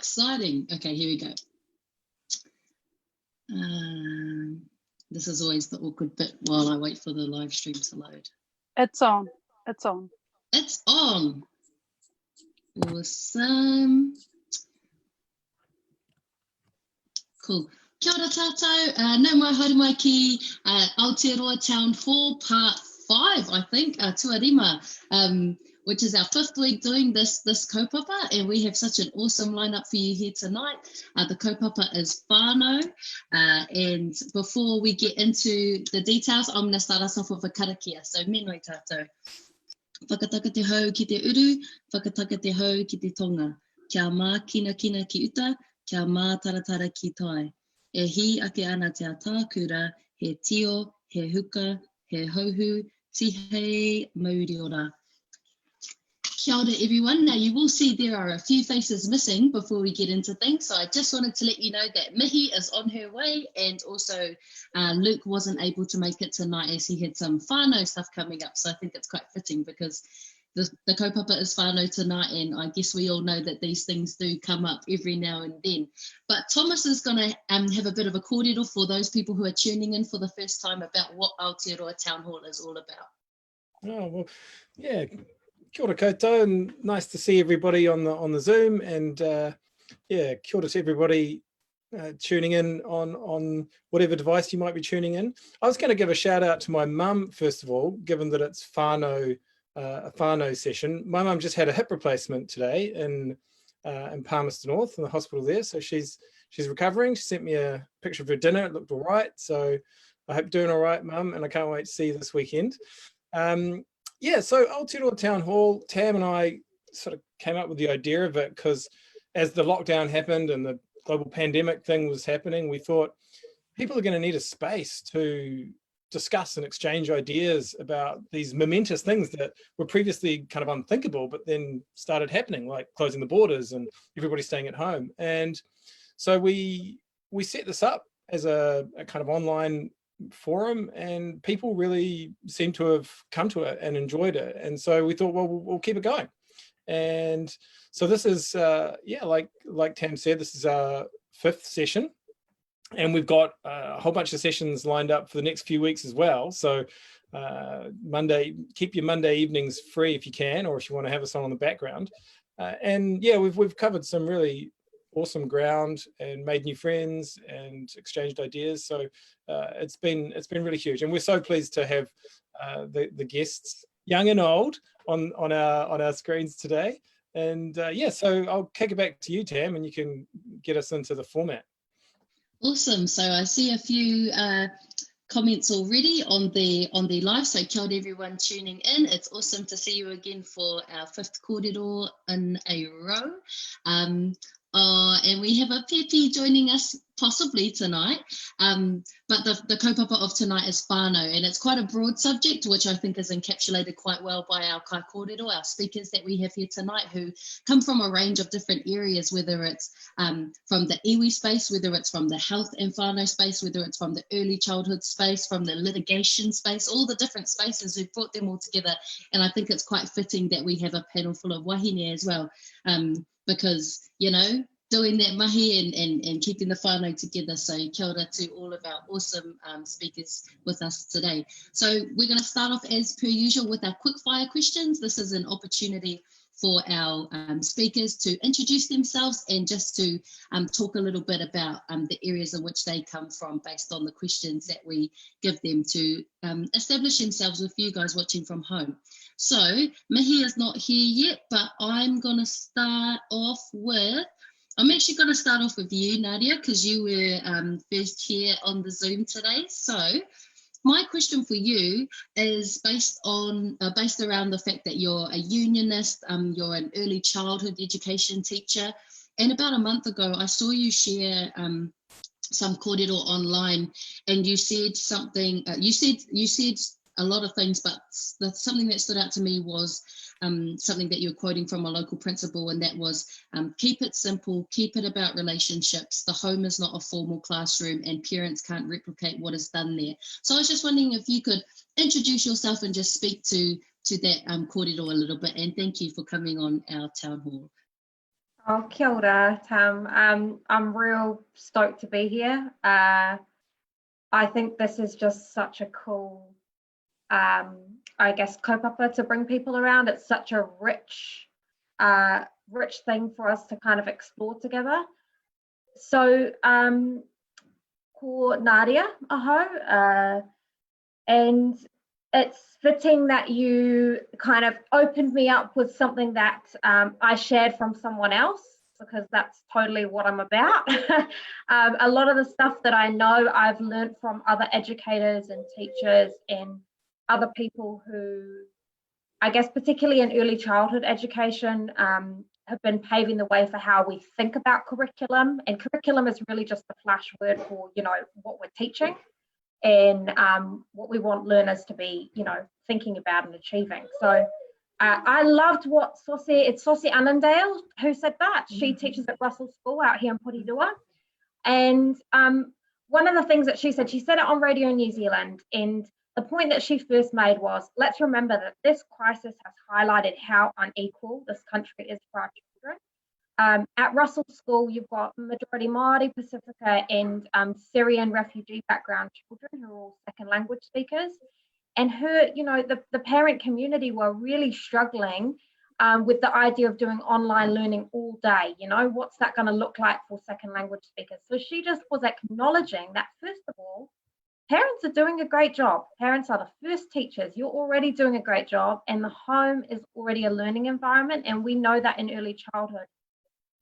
exciting. Okay, here we go. This is always the awkward bit while I wait for the live stream to load. It's on. It's on. It's on. Awesome. Cool. Kia ora tātou. Nau mai haere mai ki Aotearoa Town Hall Part 5, I think, Tuarima, which is our 5th week doing this kaupapa, and we have such an awesome lineup for you here tonight. The kaupapa is Whānau, and before we get into the details, I'm going to start us off with a karakia. So, menoi tātou. Whakataka te hau ki te uru, whakataka te hau ki te tonga. Kia mā kina kina ki uta, kia mā taratara ki tai. E hi ake ana te atākura, he tio, he huka, he hauhu, tihe mauri ora. Kia ora everyone. Now you will see there are a few faces missing before we get into things, so I just wanted to let you know that Mihi is on her way, and also Luke wasn't able to make it tonight as he had some whānau stuff coming up, so I think it's quite fitting because the kaupapa is whānau tonight, and I guess we all know that these things do come up every now and then. But Thomas is going to have a bit of a kōrero for those people who are tuning in for the first time about what Aotearoa Town Hall is all about. Oh, well, yeah. Kia ora koutou, and nice to see everybody on the Zoom, and yeah, kia ora to everybody tuning in on whatever device you might be tuning in. I was going to give a shout out to my mum first of all, given that it's whānau, a whānau session. My mum just had a hip replacement today in Palmerston North in the hospital there, so she's recovering. She sent me a picture of her dinner. It looked all right, so I hope you're doing all right, mum, and I can't wait to see you this weekend. Yeah, so Aotearoa Town Hall, Tam and I sort of came up with the idea of it because as the lockdown happened and the global pandemic thing was happening, we thought people are going to need a space to discuss and exchange ideas about these momentous things that were previously kind of unthinkable, but then started happening, like closing the borders and everybody staying at home. And so we set this up as a kind of online forum, and people really seem to have come to it and enjoyed it, and so we thought, well, we'll keep it going. And so this is yeah, like Tam said, this is our 5th session, and we've got a whole bunch of sessions lined up for the next few weeks as well. So Monday, keep your Monday evenings free if you can, or if you want to have us on the background. And yeah, we've covered some really awesome ground and made new friends and exchanged ideas, so it's been really huge, and we're so pleased to have the guests, young and old, on our screens today. And yeah, so I'll kick it back to you, Tam, and you can get us into the format. Awesome. So I see a few comments already on the live, so kia ora everyone tuning in. It's awesome to see you again for our 5th kōrero in a row. And we have a Pepe joining us possibly tonight, but the kaupapa of tonight is whānau, and it's quite a broad subject, which I think is encapsulated quite well by our kai kōrero, our speakers that we have here tonight, who come from a range of different areas, whether it's from the iwi space, whether it's from the health and whānau space, whether it's from the early childhood space, from the litigation space, all the different spaces. We've brought them all together, and I think it's quite fitting that we have a panel full of wahine as well, because, you know, doing that mahi and keeping the whānau together. So kia ora to all of our awesome speakers with us today. So we're going to start off as per usual with our quick fire questions. This is an opportunity for our speakers to introduce themselves and just to talk a little bit about the areas in which they come from based on the questions that we give them to establish themselves with you guys watching from home. So Mihi is not here yet, but I'm going to start off with, I'm actually going to start off with you, Nadia, because you were first here on the Zoom today. So my question for you is based around the fact that you're a unionist, you're an early childhood education teacher, and about a month ago I saw you share some kōrero online, and you said something. You said a lot of things, but something that stood out to me was something that you were quoting from a local principal, and that was keep it simple, keep it about relationships. The home is not a formal classroom, and parents can't replicate what is done there. So I was just wondering if you could introduce yourself and just speak to that kōrero a little bit, and thank you for coming on our town hall. Oh, kia ora, Tam. I'm real stoked to be here. I think this is just such a cool, I guess, kaupapa to bring people around. It's such a rich thing for us to kind of explore together. So, ko Nadia aho, and it's fitting that you kind of opened me up with something that I shared from someone else, because that's totally what I'm about. A lot of the stuff that I know I've learned from other educators and teachers and other people who, I guess, particularly in early childhood education, have been paving the way for how we think about curriculum. And curriculum is really just the flash word for, you know, what we're teaching and what we want learners to be, you know, thinking about and achieving. So I loved what it's Sosie Annandale who said that. She teaches at Russell School out here in Porirua. And one of the things that she said it on Radio New Zealand, and the point that she first made was, let's remember that this crisis has highlighted how unequal this country is for our children. At Russell School, you've got majority Māori, Pacifica, and Syrian refugee background children who are all second language speakers. And her, you know, the parent community were really struggling with the idea of doing online learning all day. You know, what's that going to look like for second language speakers? So she just was acknowledging that, first of all, parents are doing a great job. Parents are the first teachers. You're already doing a great job, and the home is already a learning environment. And we know that in early childhood.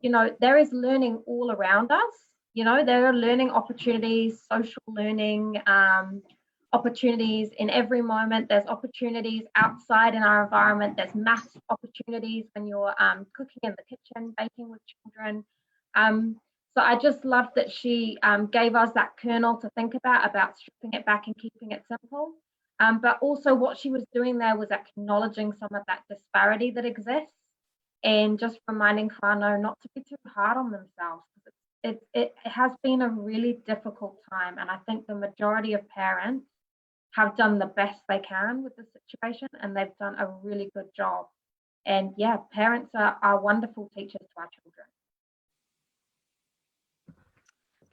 You know, there is learning all around us. You know, there are learning opportunities, social learning opportunities in every moment. There's opportunities outside in our environment. There's math opportunities when you're cooking in the kitchen, baking with children. So I just loved that she gave us that kernel to think about stripping it back and keeping it simple. But also what she was doing there was acknowledging some of that disparity that exists, and just reminding whānau not to be too hard on themselves. It has been a really difficult time, and I think the majority of parents have done the best they can with the situation, and they've done a really good job. And yeah, parents are wonderful teachers to our children.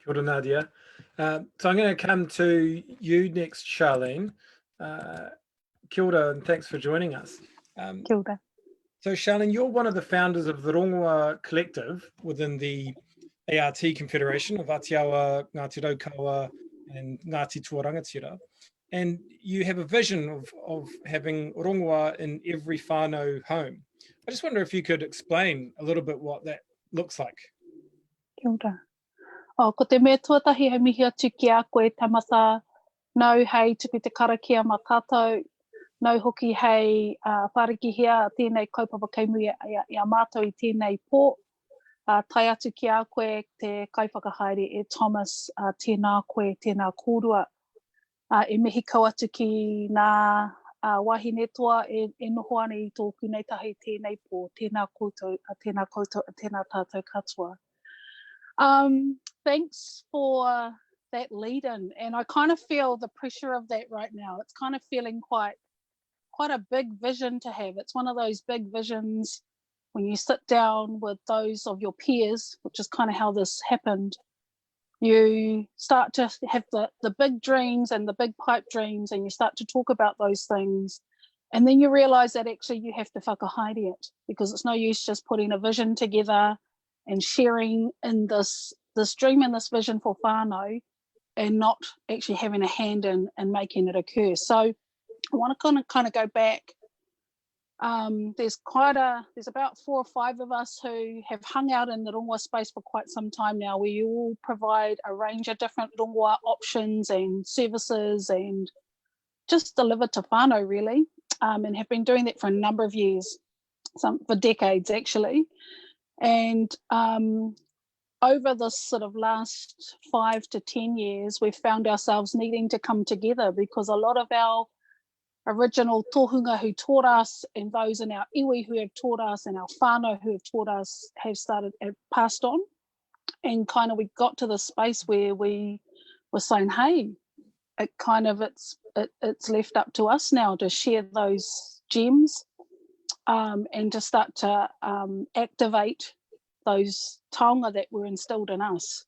Kia ora, Nadia. So I'm going to come to you next, Sharlene. Kia ora, and thanks for joining us. Kia ora. So Sharlene, you're one of the founders of the rongoā collective within the ART Confederation of Aotearoa, Ngāti Raukawa, and Ngāti Tuarangatira. And you have a vision of having rongoā in every whānau home. I just wonder if you could explain a little bit what that looks like. Kia ora. Ko te mea tuatahi he mihi atu ki a koe Tamatha, nau hei tuku te karakia mā tātou, nau hoki hei wharekihia tēnei kaupapa keimu i a mātou i tēnei pō. Tai atu ki a koe te kaiwhakahaere e Thomas, tēnā koe, tēnā kōrua. E mihi kau atu ki nā wahine toa e noho ana i tōku nei tahi tēnei pō, tēnā koutou, tēnā tātou katoa. Thanks for that lead-in, and I kind of feel the pressure of that right now. It's kind of feeling quite a big vision to have. It's one of those big visions when you sit down with those of your peers, which is kind of how this happened. You start to have the big dreams and the big pipe dreams, and you start to talk about those things, and then you realize that actually you have to whakahaere it, because it's no use just putting a vision together and sharing in this dream and this vision for whānau and not actually having a hand in making it occur. So I want to kind of go back. There's about 4 or 5 of us who have hung out in the rongoā space for quite some time now. We all provide a range of different rongoā options and services and just deliver to whānau really, and have been doing that for a number of years, for decades actually. And over this sort of last 5 to 10 years, we've found ourselves needing to come together, because a lot of our original tohunga who taught us, and those in our iwi who have taught us, and our whānau who have taught us, have passed on. And kind of we got to the space where we were saying, hey, it's left up to us now to share those gems, and to start to activate those taonga that were instilled in us.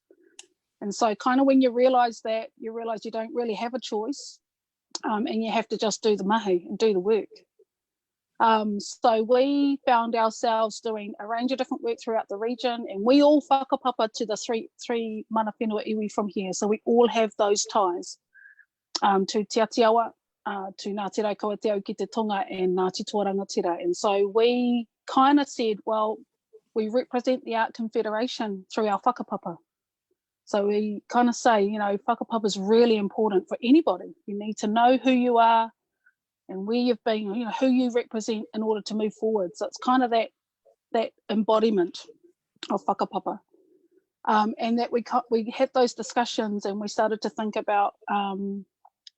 And so kind of when you realise that, you realise you don't really have a choice, and you have to just do the mahi and do the work. So we found ourselves doing a range of different work throughout the region, and we all whakapapa to the three mana whenua iwi from here. So we all have those ties to Te Aotearoa, to Ngāti Raukau Te Au ki Te Tonga, and Ngāti Rangatira. And so we kind of said, well, we represent the Art Confederation through our whakapapa. So we kind of say, you know, whakapapa is really important for anybody. You need to know who you are and where you've been, you know, who you represent in order to move forward. So it's kind of that embodiment of whakapapa. And that we had those discussions, and we started to think about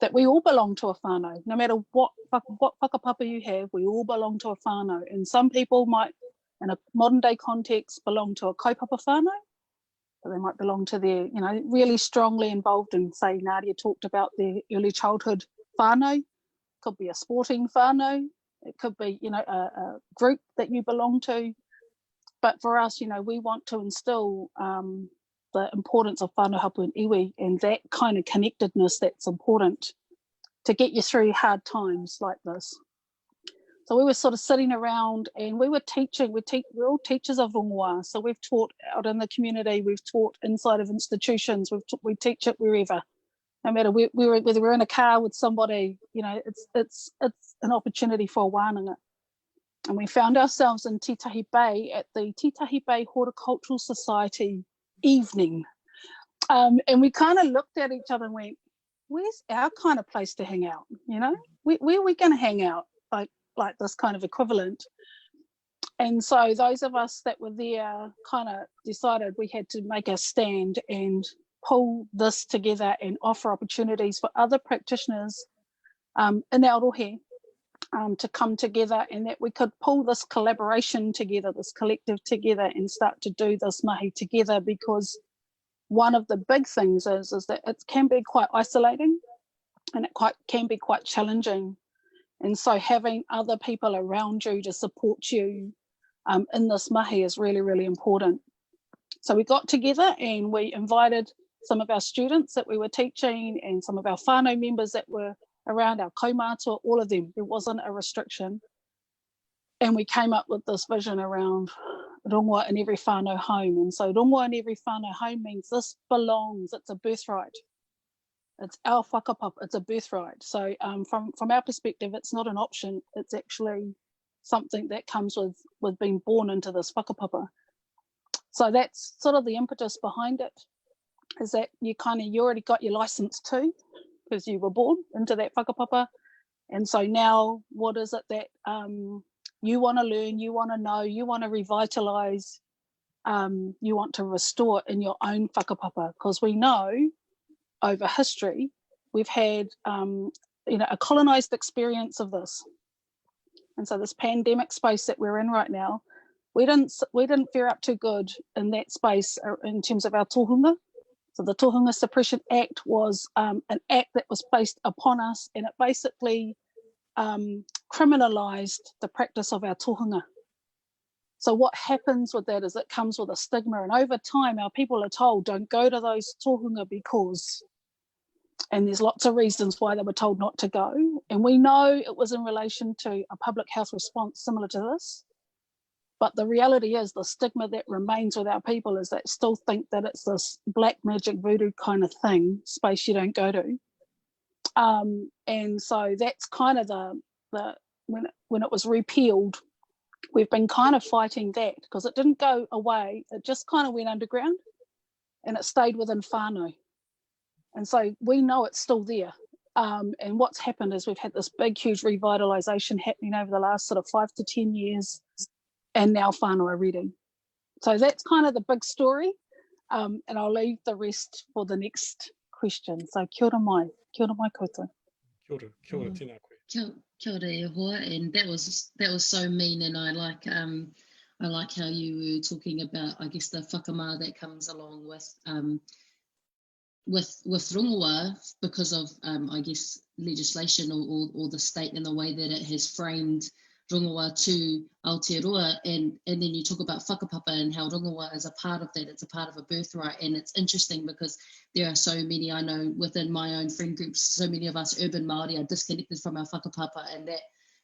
that we all belong to a whānau. No matter what whakapapa you have, we all belong to a whānau. And some people might, in a modern day context, belong to a kaupapa whānau, but they might belong to their, you know, really strongly involved in, say, Nadia talked about their early childhood whānau. Could be a sporting whānau. It could be, you know, a group that you belong to. But for us, you know, we want to instill the importance of whānau hapu and iwi, and that kind of connectedness that's important to get you through hard times like this. So we were sort of sitting around, and we were teaching. We're all teachers of rongoā, so we've taught out in the community, we've taught inside of institutions, we teach it wherever. No matter whether we're in a car with somebody, you know, it's an opportunity for a wānanga. And we found ourselves in Titahi Bay at the Titahi Bay Horticultural Society evening. And we kind of looked at each other and went, where's our kind of place to hang out? You know, where are we going to hang out? Like this kind of equivalent. And so those of us that were there kind of decided we had to make a stand and pull this together and offer opportunities for other practitioners in Aotearoa to come together, and that we could pull this collaboration together, this collective together, and start to do this mahi together. Because one of the big things is that it can be quite isolating, and it can be quite challenging. And so having other people around you to support you in this mahi is really, really important. So we got together and we invited some of our students that we were teaching and some of our whānau members that were around, our kaumātua, all of them. There wasn't a restriction. And we came up with this vision around rongoā in every whānau home. And so rongoā in every whānau home means this belongs, it's a birthright. It's our whakapapa, it's a birthright. So from our perspective, it's not an option, it's actually something that comes with being born into this whakapapa. So that's sort of the impetus behind it, is that you already got your license too, because you were born into that whakapapa. And so now what is it that you want to learn, you want to know, you want to revitalise, you want to restore in your own whakapapa? Because we know over history, we've had a colonised experience of this. And so this pandemic space that we're in right now, we didn't fare up too good in that space in terms of our tohunga. So the Tohunga Suppression Act was an act that was placed upon us, and it basically criminalised the practice of our tohunga. So what happens with that is it comes with a stigma, and over time our people are told don't go to those tohunga because, and there's lots of reasons why they were told not to go. And we know it was in relation to a public health response similar to this. But the reality is the stigma that remains with our people is they still think that it's this black magic voodoo kind of thing, space you don't go to. And so that's kind of the when it was repealed, we've been kind of fighting that, because it didn't go away. It just kind of went underground and it stayed within whānau. And so we know it's still there. And what's happened is we've had this big, huge revitalisation happening over the last sort of 5 to 10 years. And now whānau are ready. So that's kind of the big story. And I'll leave the rest for the next question. So kia ora mai koutou. Kia ora, tēnā koe. Kia ora e hoa, and that was so mean, and I like how you were talking about, I guess, the whakamā that comes along with rongoā because of I guess legislation or the state and the way that it has framed rongoā to Aotearoa, and then you talk about whakapapa and how rongoā is a part of that. It's a part of a birthright, and it's interesting because there are so many, I know within my own friend groups, so many of us urban Māori are disconnected from our whakapapa, and that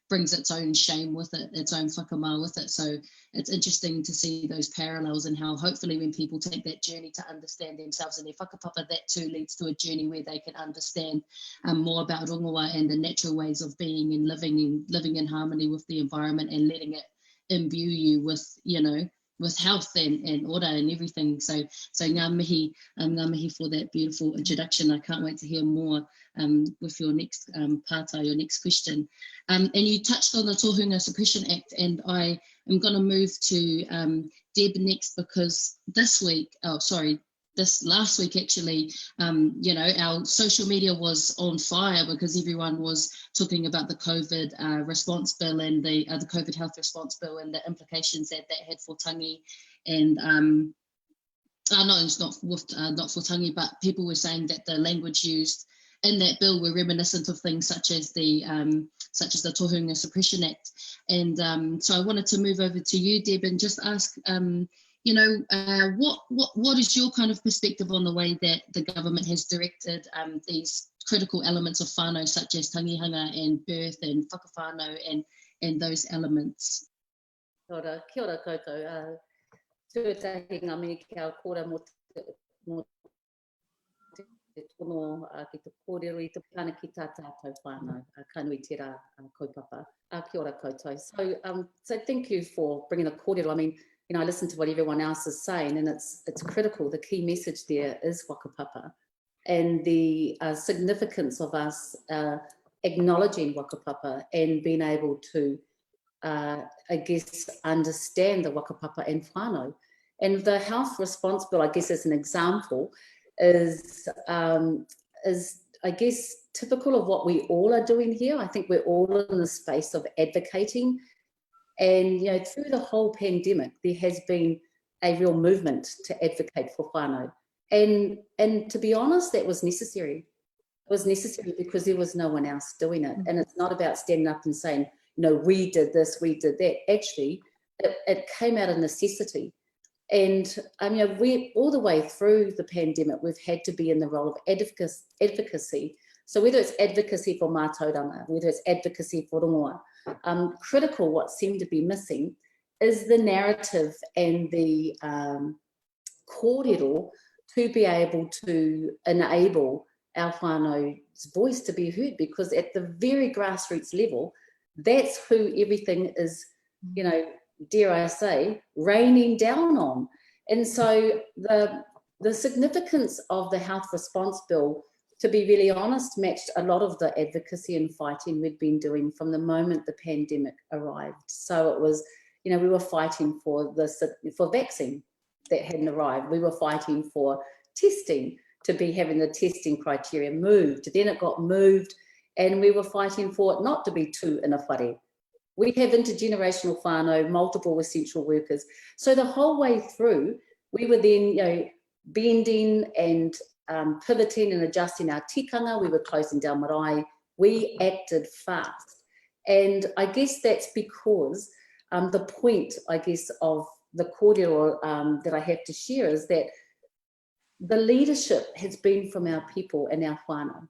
brings its own shame with it, its own whakamā with it. So it's interesting to see those parallels and how hopefully when people take that journey to understand themselves and their whakapapa, that too leads to a journey where they can understand more about rongoā and the natural ways of being and living in harmony with the environment and letting it imbue you with, you know, with health and order and everything. So ngā mihi for that beautiful introduction. I can't wait to hear more with your next pātai, your next question. And you touched on the Tohunga Suppression Act, and I am going to move to Deb next, because this last week actually, you know, our social media was on fire because everyone was talking about the COVID response bill and the COVID health response bill and the implications that had for tangi. And no, it's not for tangi, but people were saying that the language used in that bill were reminiscent of things such as the Tohunga Suppression Act. And so I wanted to move over to you, Deb, and just ask, you know, what is your kind of perspective on the way that the government has directed these critical elements of whānau, such as tangihanga and birth and whakawhānau and those elements? Kia ora koutou. Tuatahi ngā mea ki a kora mō te tono ki te kōrero I te pāna ki tā tātou whānau. Ka nui tērā kaupapa. Kia ora koutou. So thank you for bringing the kōrero. I mean, you know, I listen to what everyone else is saying, and it's critical. The key message there is whakapapa and the significance of us acknowledging whakapapa and being able to, I guess, understand the whakapapa and whānau. And the health response bill, I guess, as an example, is I guess, typical of what we all are doing here. I think we're all in the space of advocating. And, you know, through the whole pandemic, there has been a real movement to advocate for whānau. And to be honest, that was necessary. It was necessary because there was no one else doing it. And it's not about standing up and saying, you know, we did this, we did that. Actually, it came out of necessity. And, you know, we all the way through the pandemic, we've had to be in the role of advocacy. So whether it's advocacy for mātauranga, whether it's advocacy for rongoā, critical, what seemed to be missing is the narrative and the kōrero to be able to enable our whānau's voice to be heard, because at the very grassroots level, that's who everything is, you know, dare I say, raining down on. And so the significance of the health response bill, to be really honest, matched a lot of the advocacy and fighting we'd been doing from the moment the pandemic arrived. So it was, you know, we were fighting for vaccine that hadn't arrived. We were fighting for testing, to be having the testing criteria moved. Then it got moved, and we were fighting for it not to be tū ina whare. We have intergenerational whānau, multiple essential workers. So the whole way through, we were then, you know, bending and pivoting and adjusting our tikanga. We were closing down marae. We acted fast. And I guess that's because the point, I guess, of the kōrero that I have to share is that the leadership has been from our people and our whānau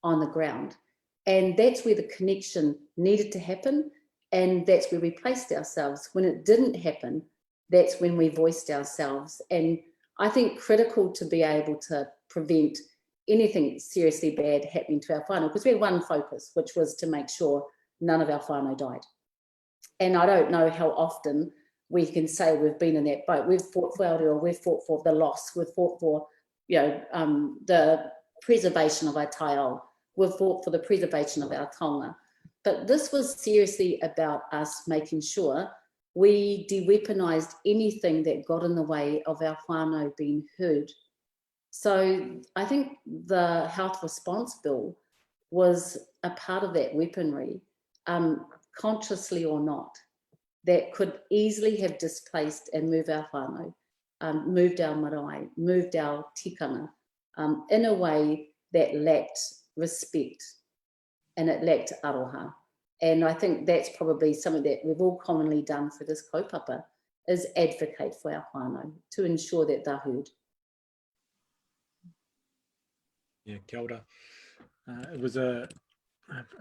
on the ground. And that's where the connection needed to happen. And that's where we placed ourselves. When it didn't happen, that's when we voiced ourselves. And I think critical to be able to prevent anything seriously bad happening to our whānau, because we had one focus, which was to make sure none of our whānau died. And I don't know how often we can say we've been in that boat. We've fought for Aotearoa, we've fought for the loss, we've fought for, you know, the preservation of our taiao, we've fought for the preservation of our taonga. But this was seriously about us making sure we de-weaponised anything that got in the way of our whānau being heard. So I think the health response bill was a part of that weaponry, consciously or not, that could easily have displaced and moved our whānau, moved our marae, moved our tikanga in a way that lacked respect and it lacked aroha. And I think that's probably something that we've all commonly done for this kaupapa, is advocate for our whānau to ensure that they're heard. Yeah, kia ora. It was a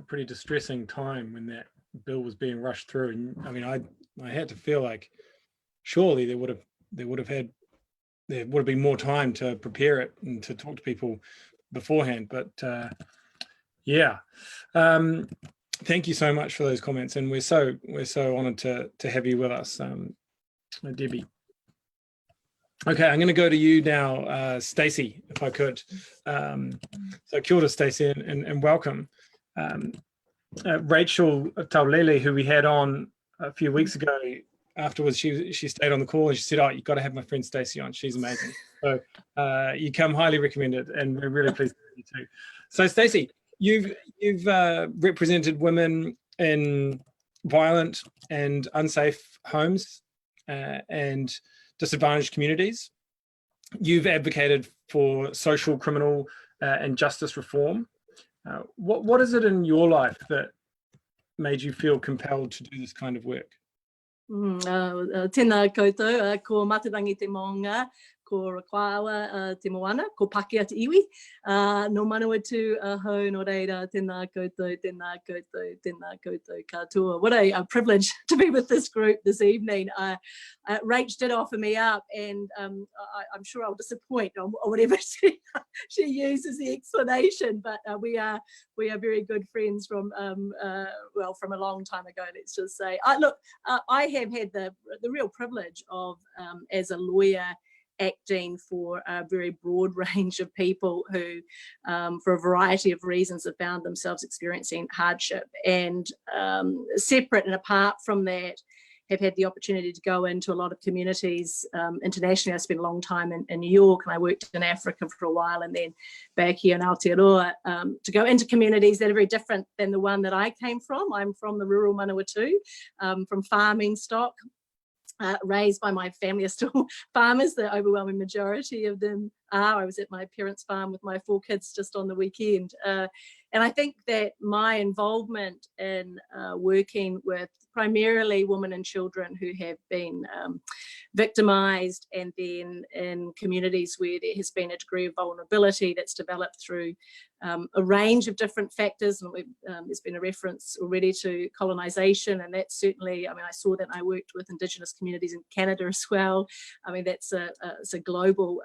pretty distressing time when that bill was being rushed through, and I mean, I had to feel like surely there would have been more time to prepare it and to talk to people beforehand. But yeah, thank you so much for those comments, and we're so honoured to have you with us, Debbie. Okay, I'm going to go to you now, Stacey, if I could. So kia ora, Stacey, and welcome. Rachel Taulele, who we had on a few weeks ago, afterwards she stayed on the call and she said, "Oh, you've got to have my friend Stacey on. She's amazing." So you come highly recommended, and we're really pleased to have you too. So Stacey, you've represented women in violent and unsafe homes and disadvantaged communities. You've advocated for social, criminal and justice reform. What is it in your life that made you feel compelled to do this kind of work? Tēnā koutou, ko Matarangi te maunga, ko Rakwāua te moana, ko Pākehā te iwi, no Manawatu hou no reira, tēnā koutou, tēnā koutou, tēnā koutou katoa. What a privilege to be with this group this evening. Rach did offer me up, and I'm sure I'll disappoint on whatever she uses the explanation, but we are very good friends from well, from a long time ago, let's just say. Look, I have had the real privilege of, as a lawyer, acting for a very broad range of people who, for a variety of reasons, have found themselves experiencing hardship. And separate and apart from that, have had the opportunity to go into a lot of communities internationally. I spent a long time in New York, and I worked in Africa for a while, and then back here in Aotearoa, to go into communities that are very different than the one that I came from. I'm from the rural Manawatu, from farming stock. Raised by my family, are still farmers. The overwhelming majority of them are. I was at my parents' farm with my 4 kids just on the weekend. And I think that my involvement in working with primarily women and children who have been victimised, and then in communities where there has been a degree of vulnerability that's developed through a range of different factors, and there's been a reference already to colonisation, and that's certainly, I mean, I saw that, and I worked with Indigenous communities in Canada as well. I mean, it's a global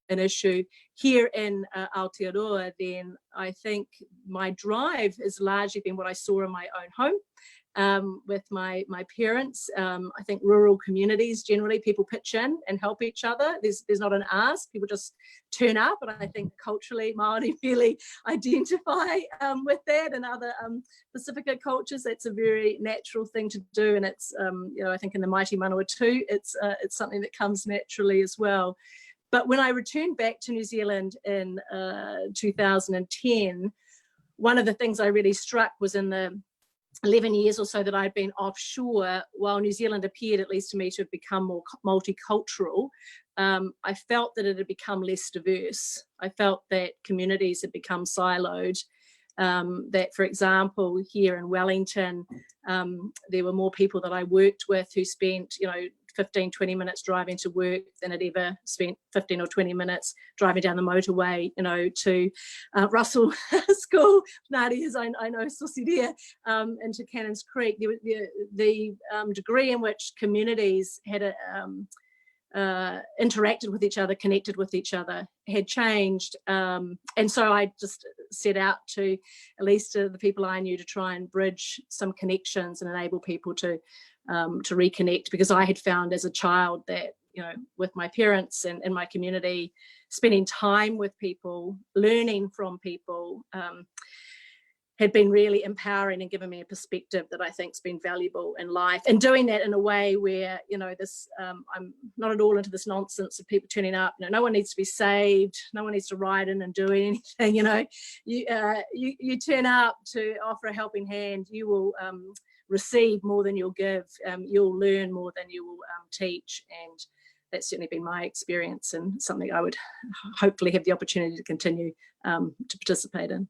an issue. Here in Aotearoa, then I think my drive has largely been what I saw in my own home. With my parents. I think rural communities, generally people pitch in and help each other. There's not an ask, people just turn up, and I think culturally Māori really identify with that, and other Pacifica cultures, that's a very natural thing to do, and it's you know, I think in the mighty Manawatu, it's something that comes naturally as well. But when I returned back to New Zealand in 2010, one of the things I really struck was in the 11 years or so that I'd been offshore, while New Zealand appeared, at least to me, to have become more multicultural, I felt that it had become less diverse. I felt that communities had become siloed, that, for example, here in Wellington, there were more people that I worked with who spent, you know, 15-20 minutes driving to work than had ever spent 15 or 20 minutes driving down the motorway, you know, to Russell School, Nadia, as I know, Sosiria, into Cannons Creek. The degree in which communities had interacted with each other, connected with each other, had changed, and so I just set out to, at least to the people I knew, to try and bridge some connections and enable people to reconnect, because I had found as a child that, you know, with my parents and in my community, spending time with people, learning from people, had been really empowering and given me a perspective that I think's been valuable in life. And doing that in a way where, you know, this, I'm not at all into this nonsense of people turning up. You know, no one needs to be saved. No one needs to ride in and do anything. You know, you turn up to offer a helping hand. You will receive more than you'll give. You'll learn more than you will teach. And that's certainly been my experience, and something I would hopefully have the opportunity to continue to participate in.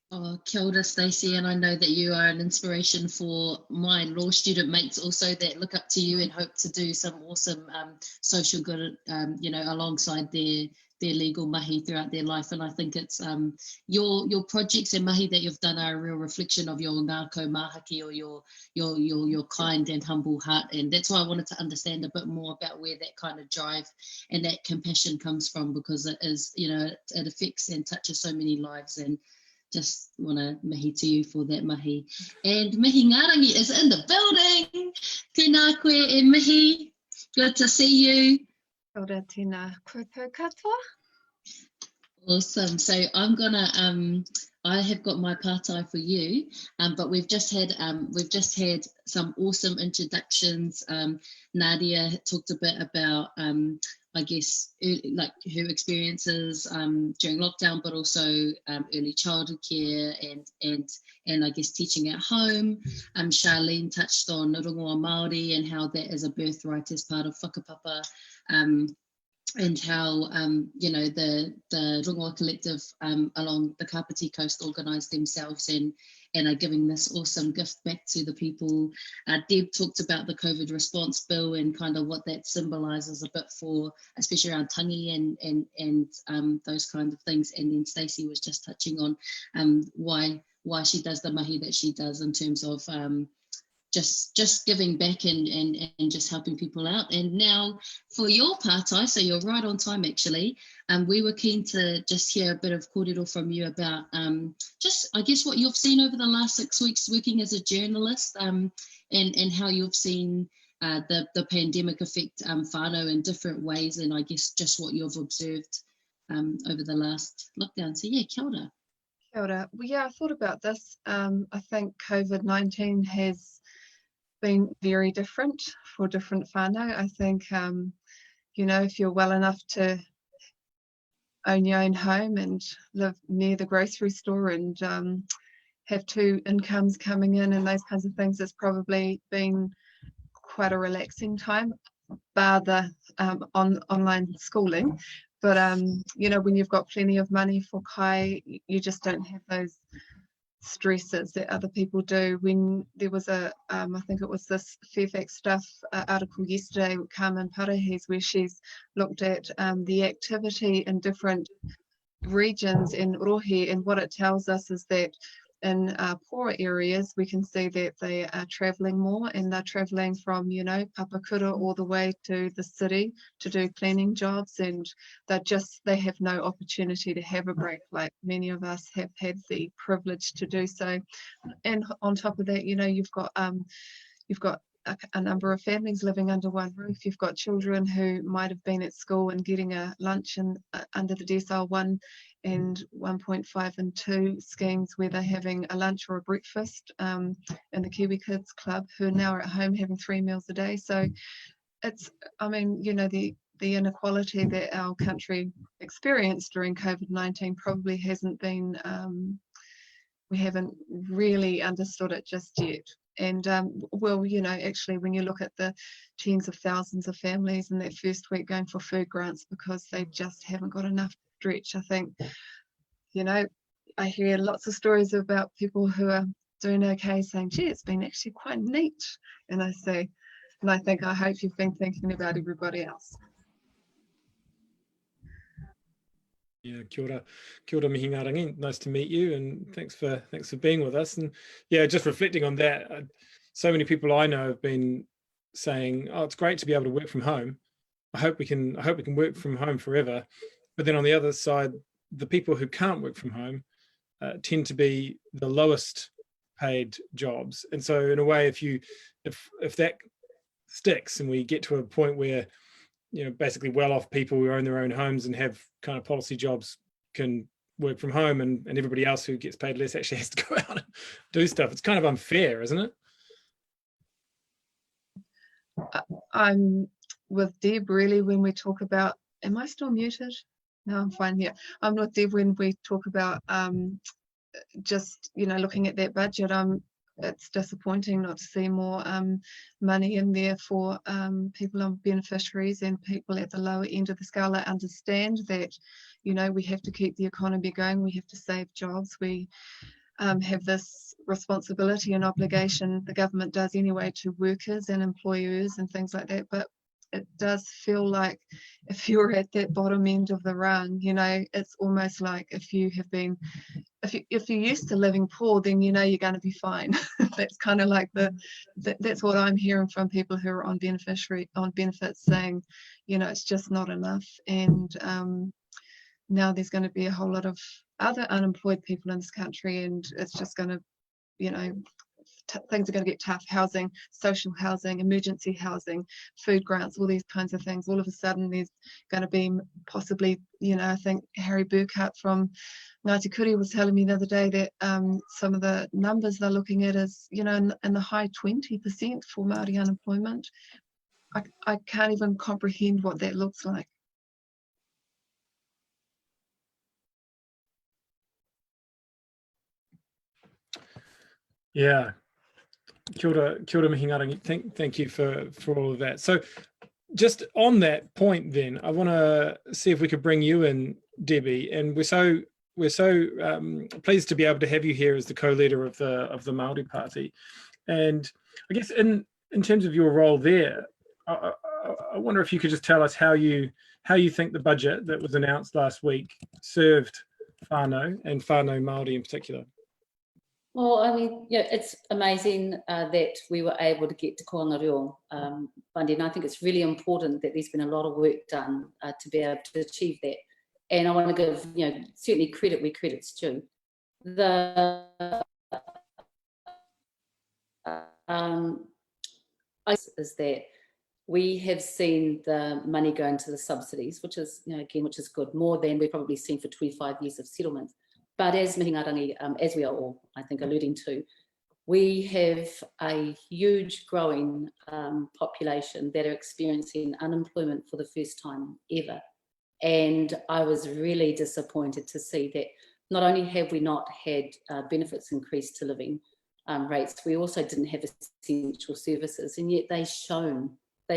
Oh, kia ora, Stacey, and I know that you are an inspiration for my law student mates also that look up to you and hope to do some awesome social good, alongside their legal mahi throughout their life. And I think it's your projects and mahi that you've done are a real reflection of your ngāko mahaki, or your kind and humble heart. And that's why I wanted to understand a bit more about where that kind of drive and that compassion comes from, because it is, it affects and touches so many lives. And just want to mahi to you for that mahi. And Mihingarangi is in the building. Tēnā koe e mihi. Good to see you. Kia ora, tēnā koutou katoa. Awesome. So I'm gonna I have got my partai for you, but we've just had some awesome introductions. Nadia talked a bit about I guess like her experiences during lockdown, but also early childhood care and I guess teaching at home. Sharlene touched on rongoā Māori and how that is a birthright as part of whakapapa. And how the rongoā collective along the Kapiti coast organised themselves and are giving this awesome gift back to the people. Deb talked about the COVID response bill and kind of what that symbolises a bit for, especially around tangi and those kind of things. And then Stacey was just touching on why she does the mahi that she does in terms of just giving back and just helping people out. And now for your partai, so you're right on time actually, we were keen to just hear a bit of kōrero from you about just I guess what you've seen over the last 6 weeks working as a journalist, and how you've seen the pandemic affect whānau in different ways, and I guess just what you've observed over the last lockdown. So yeah, kia ora. Kia ora. Well, yeah, I thought about this. I think COVID-19 has been very different for different whānau. I think, if you're well enough to own your own home and live near the grocery store and have 2 incomes coming in and those kinds of things, it's probably been quite a relaxing time, bar the online schooling. But, when you've got plenty of money for kai, you just don't have those stresses that other people do. When there was I think it was this Fairfax Stuff article yesterday with Carmen Parahes, where she's looked at the activity in different regions in rohe, and what it tells us is that in poorer areas we can see that they are travelling more, and they're travelling from Papakura all the way to the city to do cleaning jobs, and they have no opportunity to have a break like many of us have had the privilege to do so. And on top of that, you've got a number of families living under one roof. You've got children who might have been at school and getting a lunch under the decile 1 and 1.5 and 2 schemes, where they're having a lunch or a breakfast in the Kiwi Kids Club, who are now at home having 3 meals a day. So it's, the inequality that our country experienced during COVID-19 probably hasn't been, we haven't really understood it just yet. And actually, when you look at the tens of thousands of families in that first week going for food grants because they just haven't got enough to stretch, I think, I hear lots of stories about people who are doing okay saying, gee, it's been actually quite neat. And I think, I hope you've been thinking about everybody else. Yeah, kia ora Mihingarangi. Nice to meet you, and thanks for being with us. And yeah, just reflecting on that, so many people I know have been saying, "Oh, it's great to be able to work from home. I hope we can work from home forever." But then on the other side, the people who can't work from home tend to be the lowest paid jobs. And so, in a way, if that sticks, and we get to a point where basically well-off people who own their own homes and have kind of policy jobs can work from home, and everybody else who gets paid less actually has to go out and do stuff. It's kind of unfair, isn't it? I'm with Deb really when we talk about, am I still muted? No, I'm fine here. I'm with Deb when we talk about just, looking at that budget. It's disappointing not to see more money in there for people on beneficiaries and people at the lower end of the scale. I understand that, we have to keep the economy going. We have to save jobs. We have this responsibility and obligation, the government does anyway, to workers and employers and things like that. But it does feel like if you're at that bottom end of the rung, you know, it's almost like if you have been, if you're used to living poor, then you know you're going to be fine. That's kind of like that's what I'm hearing from people who are on benefits, saying, you know, it's just not enough. And now there's going to be a whole lot of other unemployed people in this country, and it's just going to, you know, things are going to get tough. Housing, social housing, emergency housing, food grants, all these kinds of things. All of a sudden there's going to be possibly, you know, I think Harry Burkhardt from Ngāti Kuri was telling me the other day that some of the numbers they're looking at is, you know, in the high 20% for Māori unemployment. I can't even comprehend what that looks like. Yeah. Kia ora Mihingarangi. Thank you for all of that. So just on that point then, I want to see if we could bring you in, Debbie, and we're so pleased to be able to have you here as the co-leader of the Māori Party. And I guess in terms of your role there, I wonder if you could just tell us how you think the budget that was announced last week served whānau and whānau Māori in particular. Well, I mean, yeah, it's amazing that we were able to get to ko Ngarewa, Monday, and I think it's really important that there's been a lot of work done to be able to achieve that. And I want to give, you know, certainly credit where credit's due. The is that we have seen the money go into the subsidies, which is, you know, again, which is good, more than we've probably seen for 25 years of settlement. But as Mihingarangi, as we are all, I think, alluding to, we have a huge growing population that are experiencing unemployment for the first time ever. And I was really disappointed to see that not only have we not had benefits increase to living rates, we also didn't have essential services, and yet they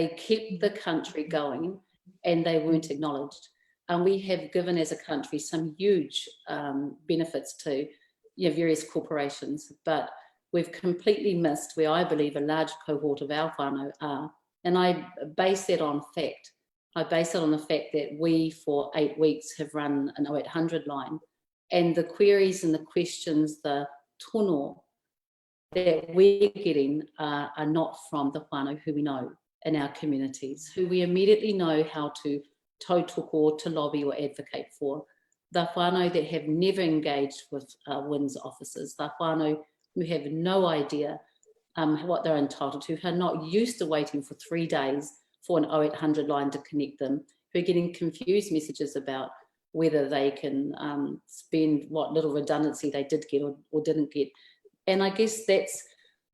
kept the country going and they weren't acknowledged. And we have given as a country some huge benefits to, you know, various corporations, but we've completely missed where I believe a large cohort of our whānau are. And I base that on fact. I base it on the fact that we, for 8 weeks, have run an 0800 line, and the queries and the questions, the tono that we're getting are not from the whānau who we know in our communities, who we immediately know how to tautoko, to lobby or advocate for. The whānau that have never engaged with WINS officers, the whānau who have no idea what they're entitled to, who are not used to waiting for 3 days for an 0800 line to connect them, who are getting confused messages about whether they can spend what little redundancy they did get or didn't get. And I guess that's,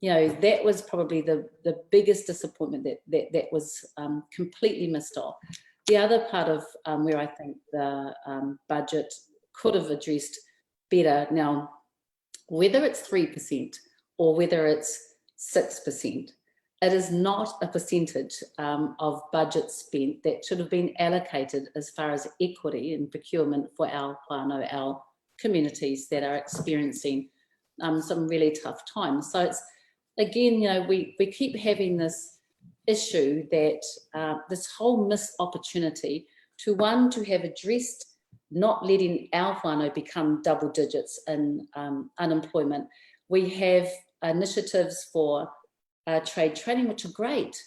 you know, that was probably the biggest disappointment that was completely missed off. The other part of where I think the budget could have addressed better, now, whether it's 3% or whether it's 6%, it is not a percentage of budget spent that should have been allocated as far as equity and procurement for our whānau, our communities that are experiencing some really tough times. So it's, again, you know, we keep having this issue that this whole missed opportunity to have addressed not letting our whānau become double digits in unemployment. We have initiatives for trade training, which are great,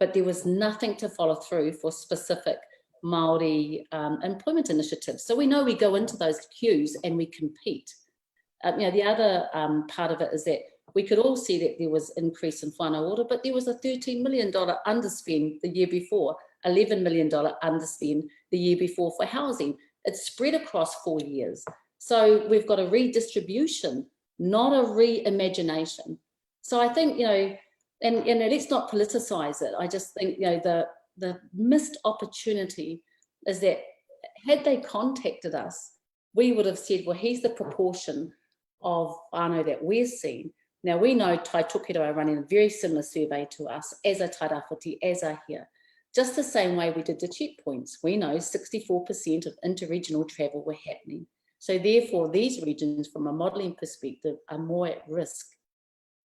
but there was nothing to follow through for specific Māori employment initiatives. So we know we go into those queues and we compete. You know, the other part of it is that we could all see that there was increase in whānau order, but there was a $13 million underspend the year before, $11 million underspend the year before for housing. It's spread across 4 years. So we've got a redistribution, not a reimagination. So I think, you know, and let's not politicize it. I just think, you know, the missed opportunity is that had they contacted us, we would have said, well, here's the proportion of whānau that we're seeing. Now, we know Tai Toketo are running a very similar survey to us, as are Tairāwhiti, as are here. Just the same way we did the checkpoints. We know 64% of interregional travel were happening. So therefore, these regions, from a modelling perspective, are more at risk,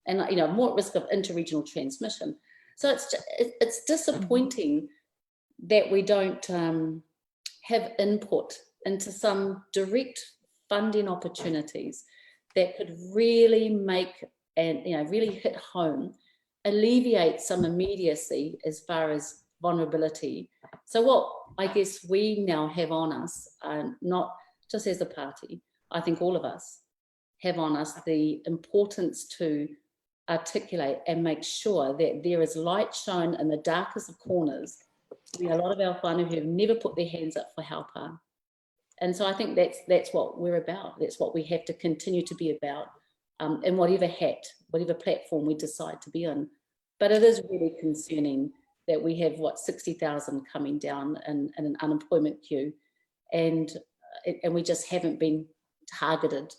and more at risk of interregional transmission. So it's disappointing that we don't have input into some direct funding opportunities that could really make and really hit home, alleviate some immediacy as far as vulnerability. So what I guess we now have on us, not just as a party, I think all of us have on us the importance to articulate and make sure that there is light shown in the darkest of corners. A lot of our whānau who have never put their hands up for help are. And so I think that's what we're about. That's what we have to continue to be about, in whatever hat, whatever platform we decide to be in. But it is really concerning that we have, 60,000 coming down in an unemployment queue, and we just haven't been targeted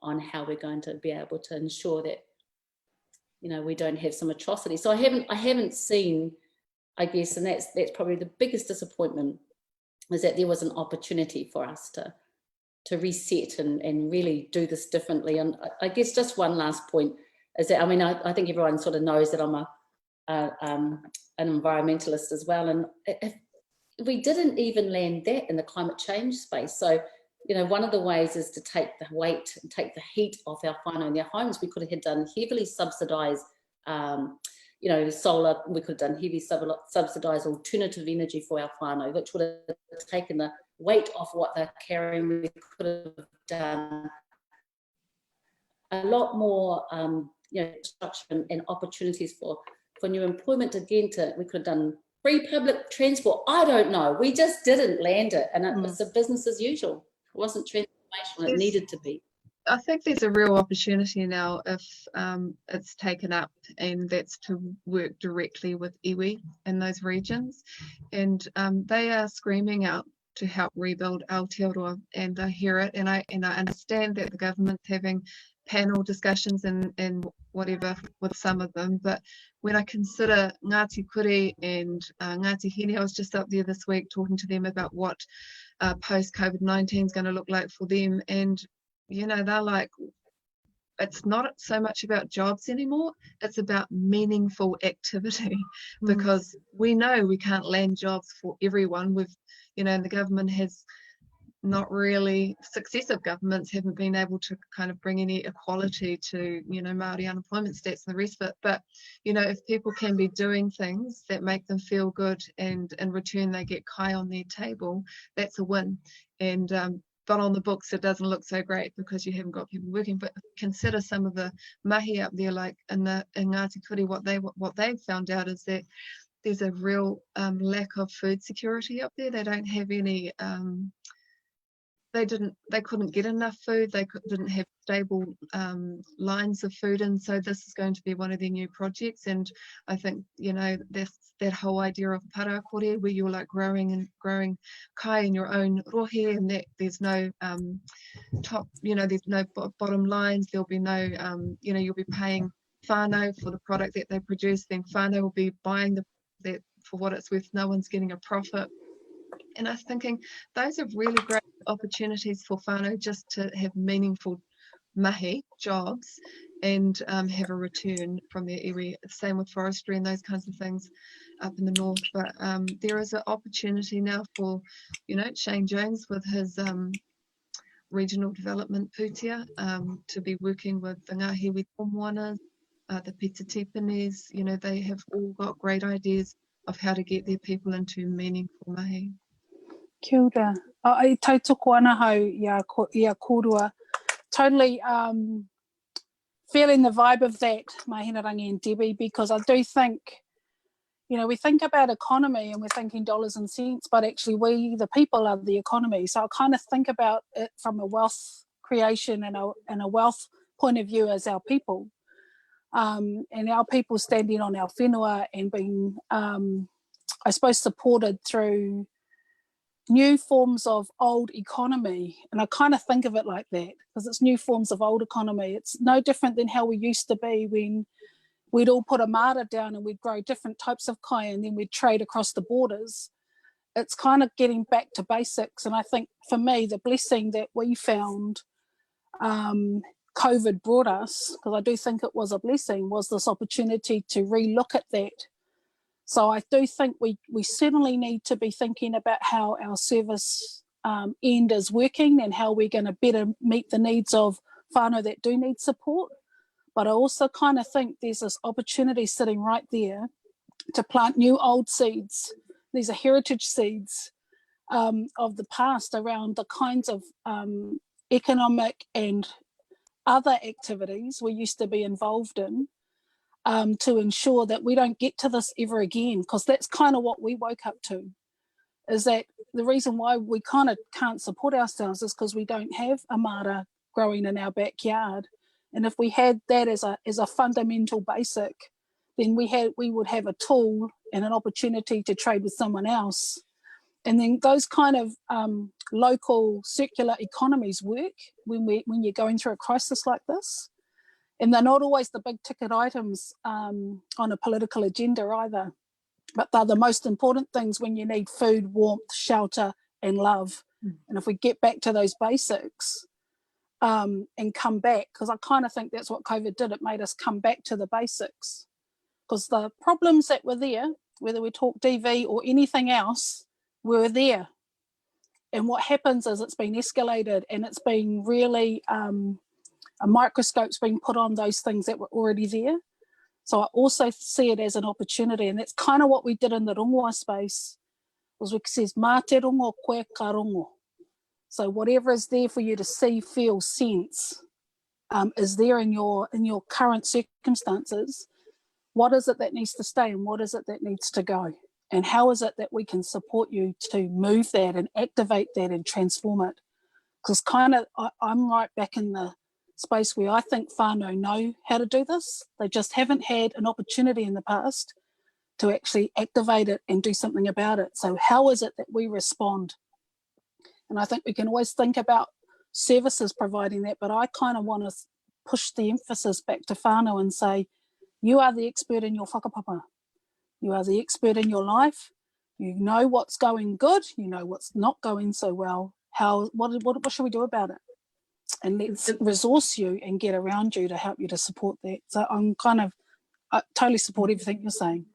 on how we're going to be able to ensure that, we don't have some atrocity. So I haven't seen, I guess, and that's probably the biggest disappointment, is that there was an opportunity for us to reset and really do this differently. And I guess just one last point is that, I think everyone sort of knows that I'm an environmentalist as well. And if we didn't even land that in the climate change space. So, one of the ways is to take the weight and take the heat off our whānau in their homes. We could have done heavily subsidised, solar. We could have done heavy subsidised alternative energy for our whānau, which would have taken the weight off what they're carrying. We could have done a lot more, structure and opportunities for new employment. Again, we could have done free public transport. I don't know. We just didn't land it, and it's a business as usual. It wasn't transformational. It needed to be. I think there's a real opportunity now if it's taken up, and that's to work directly with iwi in those regions, and they are screaming out to help rebuild Aotearoa, and I hear it, and I understand that the government's having panel discussions and whatever with some of them, but when I consider Ngāti Kuri and Ngāti Hine, I was just up there this week talking to them about what post-COVID-19 is going to look like for them, and they're like, it's not so much about jobs anymore, it's about meaningful activity, because we know we can't land jobs for everyone. And the government has not really, successive governments haven't been able to kind of bring any equality to, Māori unemployment stats and the rest of it. But, if people can be doing things that make them feel good, and in return they get kai on their table, that's a win. And but on the books it doesn't look so great because you haven't got people working. But consider some of the mahi up there, like in Ngāti Kuri, what they've found out is that there's a real lack of food security up there. They don't have any they couldn't get enough food. They didn't have stable lines of food, and so this is going to be one of their new projects. And I think that whole idea of parakore, where you're like growing kai in your own rohe, and that there's no there's no bottom lines. There'll be no you'll be paying whānau for the product that they produce. Then whānau will be buying that for what it's worth. No one's getting a profit. And I was thinking those are really great opportunities for whānau just to have meaningful mahi jobs and have a return from their iwi. Same with forestry and those kinds of things up in the north. But there is an opportunity now for, Shane Jones with his regional development pūtea to be working with the Ngāhiwi Tomoanas, the Pita Tipanis. They have all got great ideas of how to get their people into meaningful mahi. Kia ora. I tautoko ana hau ia korua. Totally feeling the vibe of that, Mihingarangi and Debbie, because I do think, we think about economy and we're thinking dollars and cents, but actually we, the people, are the economy. So I kind of think about it from a wealth creation and a wealth point of view as our people. And our people standing on our whenua and being, I suppose, supported through new forms of old economy. And I kind of think of it like that, because it's new forms of old economy. It's no different than how we used to be when we'd all put a mara down and we'd grow different types of kai and then we'd trade across the borders. it's kind of getting back to basics. And I think for me, the blessing that we found COVID brought us, because I do think it was a blessing, was this opportunity to relook at that. So I do think we certainly need to be thinking about how our service end is working and how we're going to better meet the needs of whānau that do need support. But I also kind of think there's this opportunity sitting right there to plant new old seeds. These are heritage seeds of the past around the kinds of economic and other activities we used to be involved in, to ensure that we don't get to this ever again, because that's kind of what we woke up to, is that the reason why we kind of can't support ourselves is because we don't have a mara growing in our backyard. And if we had that as a fundamental basic, then we would have a tool and an opportunity to trade with someone else. And then those kind of local circular economies work when you're going through a crisis like this. And they're not always the big ticket items on a political agenda either, but they're the most important things when you need food, warmth, shelter, and love. And if we get back to those basics and come back, because I kind of think that's what COVID did, it made us come back to the basics. Because the problems that were there, whether we talk DV or anything else, were there. And what happens is it's been escalated and it's been really, a microscope's been put on those things that were already there. So I also see it as an opportunity, and that's kind of what we did in the rongoā space, was we says, mā te rongo koe ka rongo. So whatever is there for you to see, feel, sense, is there in your current circumstances. What is it that needs to stay and what is it that needs to go? And how is it that we can support you to move that and activate that and transform it? Because kind of I'm right back in the space where I think whānau know how to do this. They just haven't had an opportunity in the past to actually activate it and do something about it. So how is it that we respond? And I think we can always think about services providing that, but I kind of want to push the emphasis back to whānau and say, you are the expert in your whakapapa. You are the expert in your life. You know what's going good. You know what's not going so well. What should we do about it? And let's resource you and get around you to help you to support that. So I totally support everything you're saying.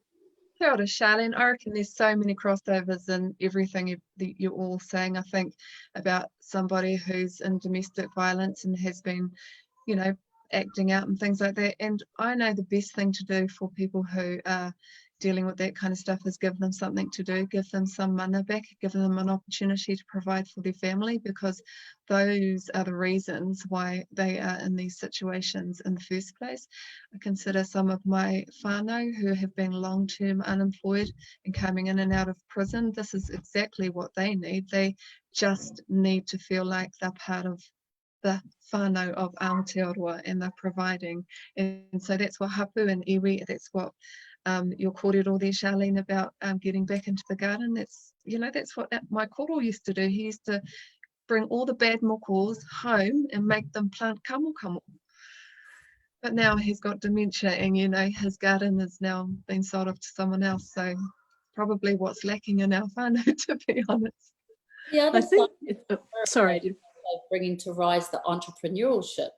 Kia ora, Sharlene. I reckon there's so many crossovers in everything you're all saying. I think about somebody who's in domestic violence and has been, acting out and things like that. And I know the best thing to do for people who are dealing with that kind of stuff is give them something to do, give them some mana back, give them an opportunity to provide for their family, because those are the reasons why they are in these situations in the first place. I consider some of my whānau who have been long-term unemployed and coming in and out of prison, this is exactly what they need. They just need to feel like they're part of the whānau of Aotearoa and they're providing. And so that's what hapu and iwi, that's what your kōrero there, Sharlene, about getting back into the garden. That's what my koro used to do. He used to bring all the bad mokos home and make them plant kamo. But now he's got dementia and, his garden has now been sold off to someone else. So probably what's lacking in our whānau, to be honest. Yeah, I think, sorry. Bringing to rise the entrepreneurship.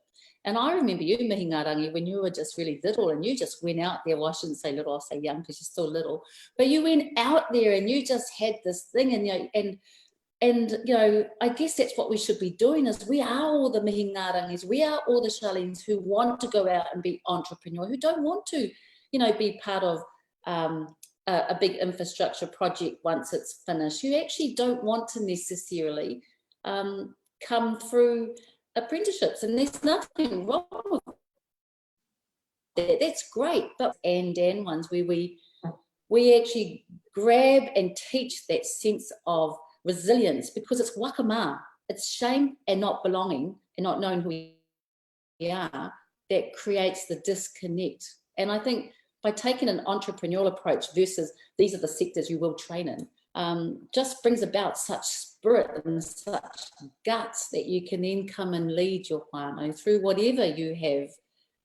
And I remember you, Mihingarangi, when you were just really little and you just went out there. Well, I shouldn't say little, I'll say young because you're still little. But you went out there and you just had this thing and I guess that's what we should be doing is we are all the Mihingarangis, we are all the Sharlenes who want to go out and be entrepreneur, who don't want to, be part of a big infrastructure project once it's finished. You actually don't want to necessarily come through apprenticeships, and there's nothing wrong with that. That's great, but and ones where we actually grab and teach that sense of resilience, because it's wakama, it's shame and not belonging and not knowing who we are that creates the disconnect. And I think by taking an entrepreneurial approach versus these are the sectors you will train in, just brings about such spirit and such guts that you can then come and lead your whānau through whatever you have,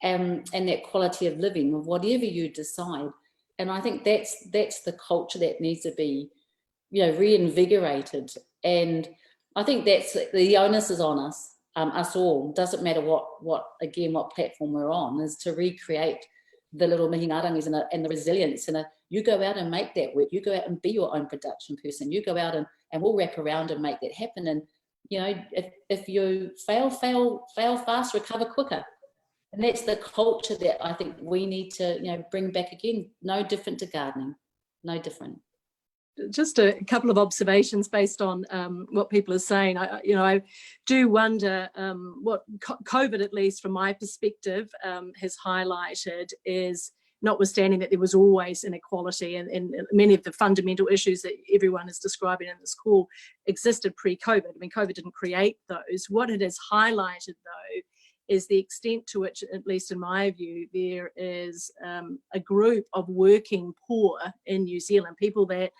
and that quality of living of whatever you decide. And I think that's the culture that needs to be reinvigorated. And I think that's the onus is on us, us all. Doesn't matter what platform we're on, is to recreate the little mihingarangis and the resilience. And you go out and make that work. You go out and be your own production person. You go out and we'll wrap around and make that happen. And if you fail fast, recover quicker. And that's the culture that I think we need to bring back again. No different to gardening, no different. Just a couple of observations based on what people are saying. I do wonder what COVID, at least from my perspective, has highlighted is, notwithstanding that there was always inequality and many of the fundamental issues that everyone is describing in this call existed pre-COVID. I mean, COVID didn't create those. What it has highlighted, though, is the extent to which, at least in my view, there is a group of working poor in New Zealand, people that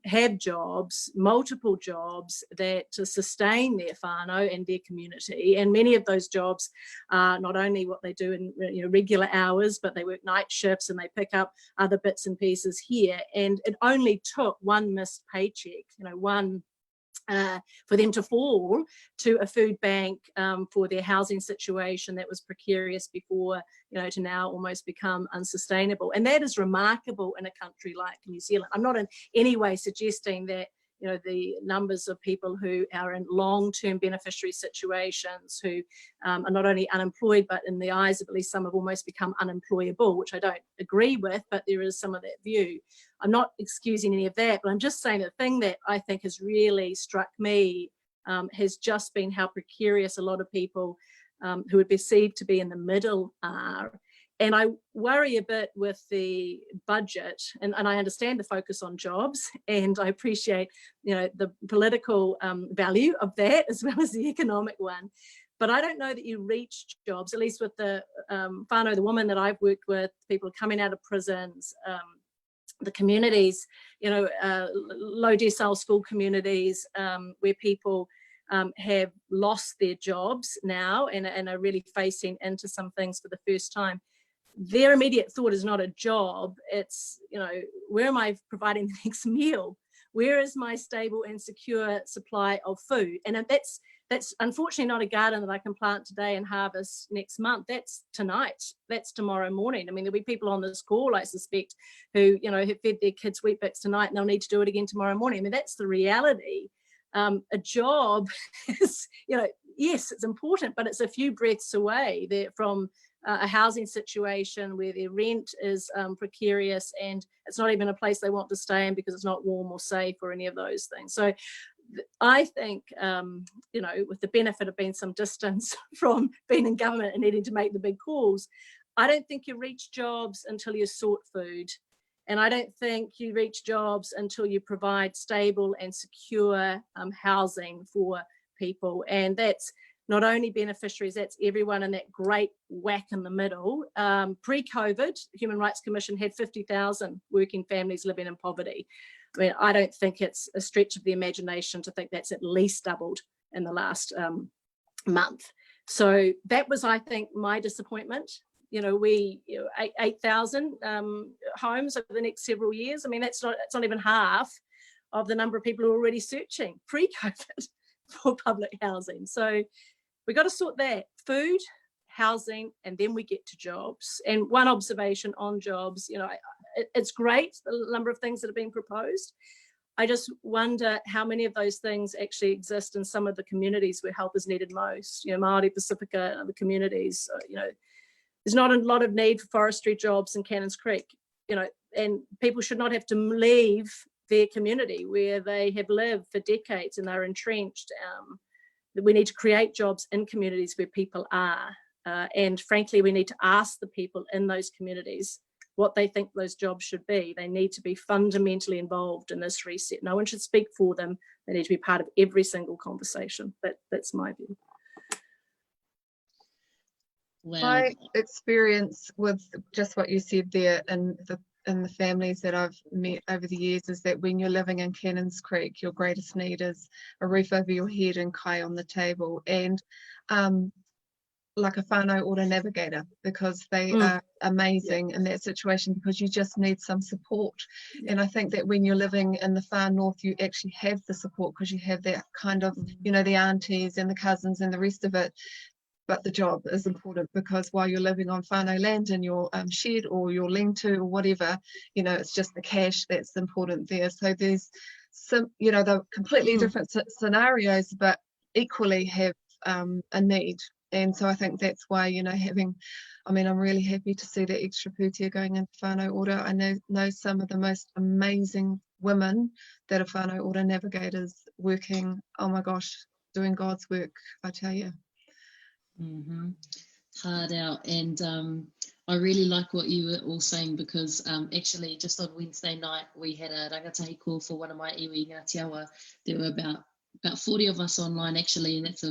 have jobs, multiple jobs, that to sustain their whānau and their community. And many of those jobs are not only what they do in regular hours, but they work night shifts and they pick up other bits and pieces here. And it only took one missed paycheck, for them to fall to a food bank for their housing situation that was precarious before, to now almost become unsustainable. And that is remarkable in a country like New Zealand. I'm not in any way suggesting that the numbers of people who are in long-term beneficiary situations, who are not only unemployed, but in the eyes of at least some have almost become unemployable, which I don't agree with, but there is some of that view. I'm not excusing any of that, but I'm just saying the thing that I think has really struck me has just been how precarious a lot of people who are perceived to be in the middle are. And I worry a bit with the budget, and I understand the focus on jobs, and I appreciate, the political value of that as well as the economic one. But I don't know that you reach jobs, at least with the whānau, the woman that I've worked with, people coming out of prisons, the communities, low decile school communities where people have lost their jobs now and are really facing into some things for the first time. Their immediate thought is not a job, it's, where am I providing the next meal? Where is my stable and secure supply of food? And that's unfortunately not a garden that I can plant today and harvest next month. That's tonight, that's tomorrow morning. I mean, there'll be people on this call, I suspect, who, have fed their kids Weet-Bix tonight and they'll need to do it again tomorrow morning. I mean, that's the reality. A job is, yes, it's important, but it's a few breaths away from a housing situation where their rent is precarious and it's not even a place they want to stay in because it's not warm or safe or any of those things. So I think, with the benefit of being some distance from being in government and needing to make the big calls, I don't think you reach jobs until you sort food. And I don't think you reach jobs until you provide stable and secure housing for people. And that's not only beneficiaries, that's everyone in that great whack in the middle. Pre-COVID, Human Rights Commission had 50,000 working families living in poverty. I mean, I don't think it's a stretch of the imagination to think that's at least doubled in the last month. So that was, I think, my disappointment. 8,000 homes over the next several years. I mean, it's not even half of the number of people who are already searching pre-COVID for public housing. So we got to sort that: food, housing, and then we get to jobs. And one observation on jobs, it's great, the number of things that are being proposed. I just wonder how many of those things actually exist in some of the communities where help is needed most. Māori, Pacifica, and other communities. There's not a lot of need for forestry jobs in Cannons Creek, and people should not have to leave their community where they have lived for decades and they're entrenched. We need to create jobs in communities where people are. And frankly, we need to ask the people in those communities what they think those jobs should be. They need to be fundamentally involved in this reset. No one should speak for them. They need to be part of every single conversation. That's my view. Wow. My experience with just what you said there in the families that I've met over the years is that when you're living in Cannons Creek, your greatest need is a roof over your head and kai on the table. And like a whānau order navigator, because they are amazing in that situation, because you just need some support. And I think that when you're living in the far north, you actually have the support, because you have that kind of, you know, the aunties and the cousins and the rest of it. But the job is important, because while you're living on whānau land in your shed or your lean-to or whatever, you know, it's just the cash that's important there. So there's some, you know, they're completely different scenarios, but equally have a need. And so I think that's why, you know, I'm really happy to see the extra pūtea going into whānau order. I know some of the most amazing women that are whānau order navigators working, oh my gosh, doing God's work, I tell you. Hard out. And I really like what you were all saying, because actually just on Wednesday night we had a Rangatahi call for one of my iwi Aotearoa. There were about 40 of us online actually, and that's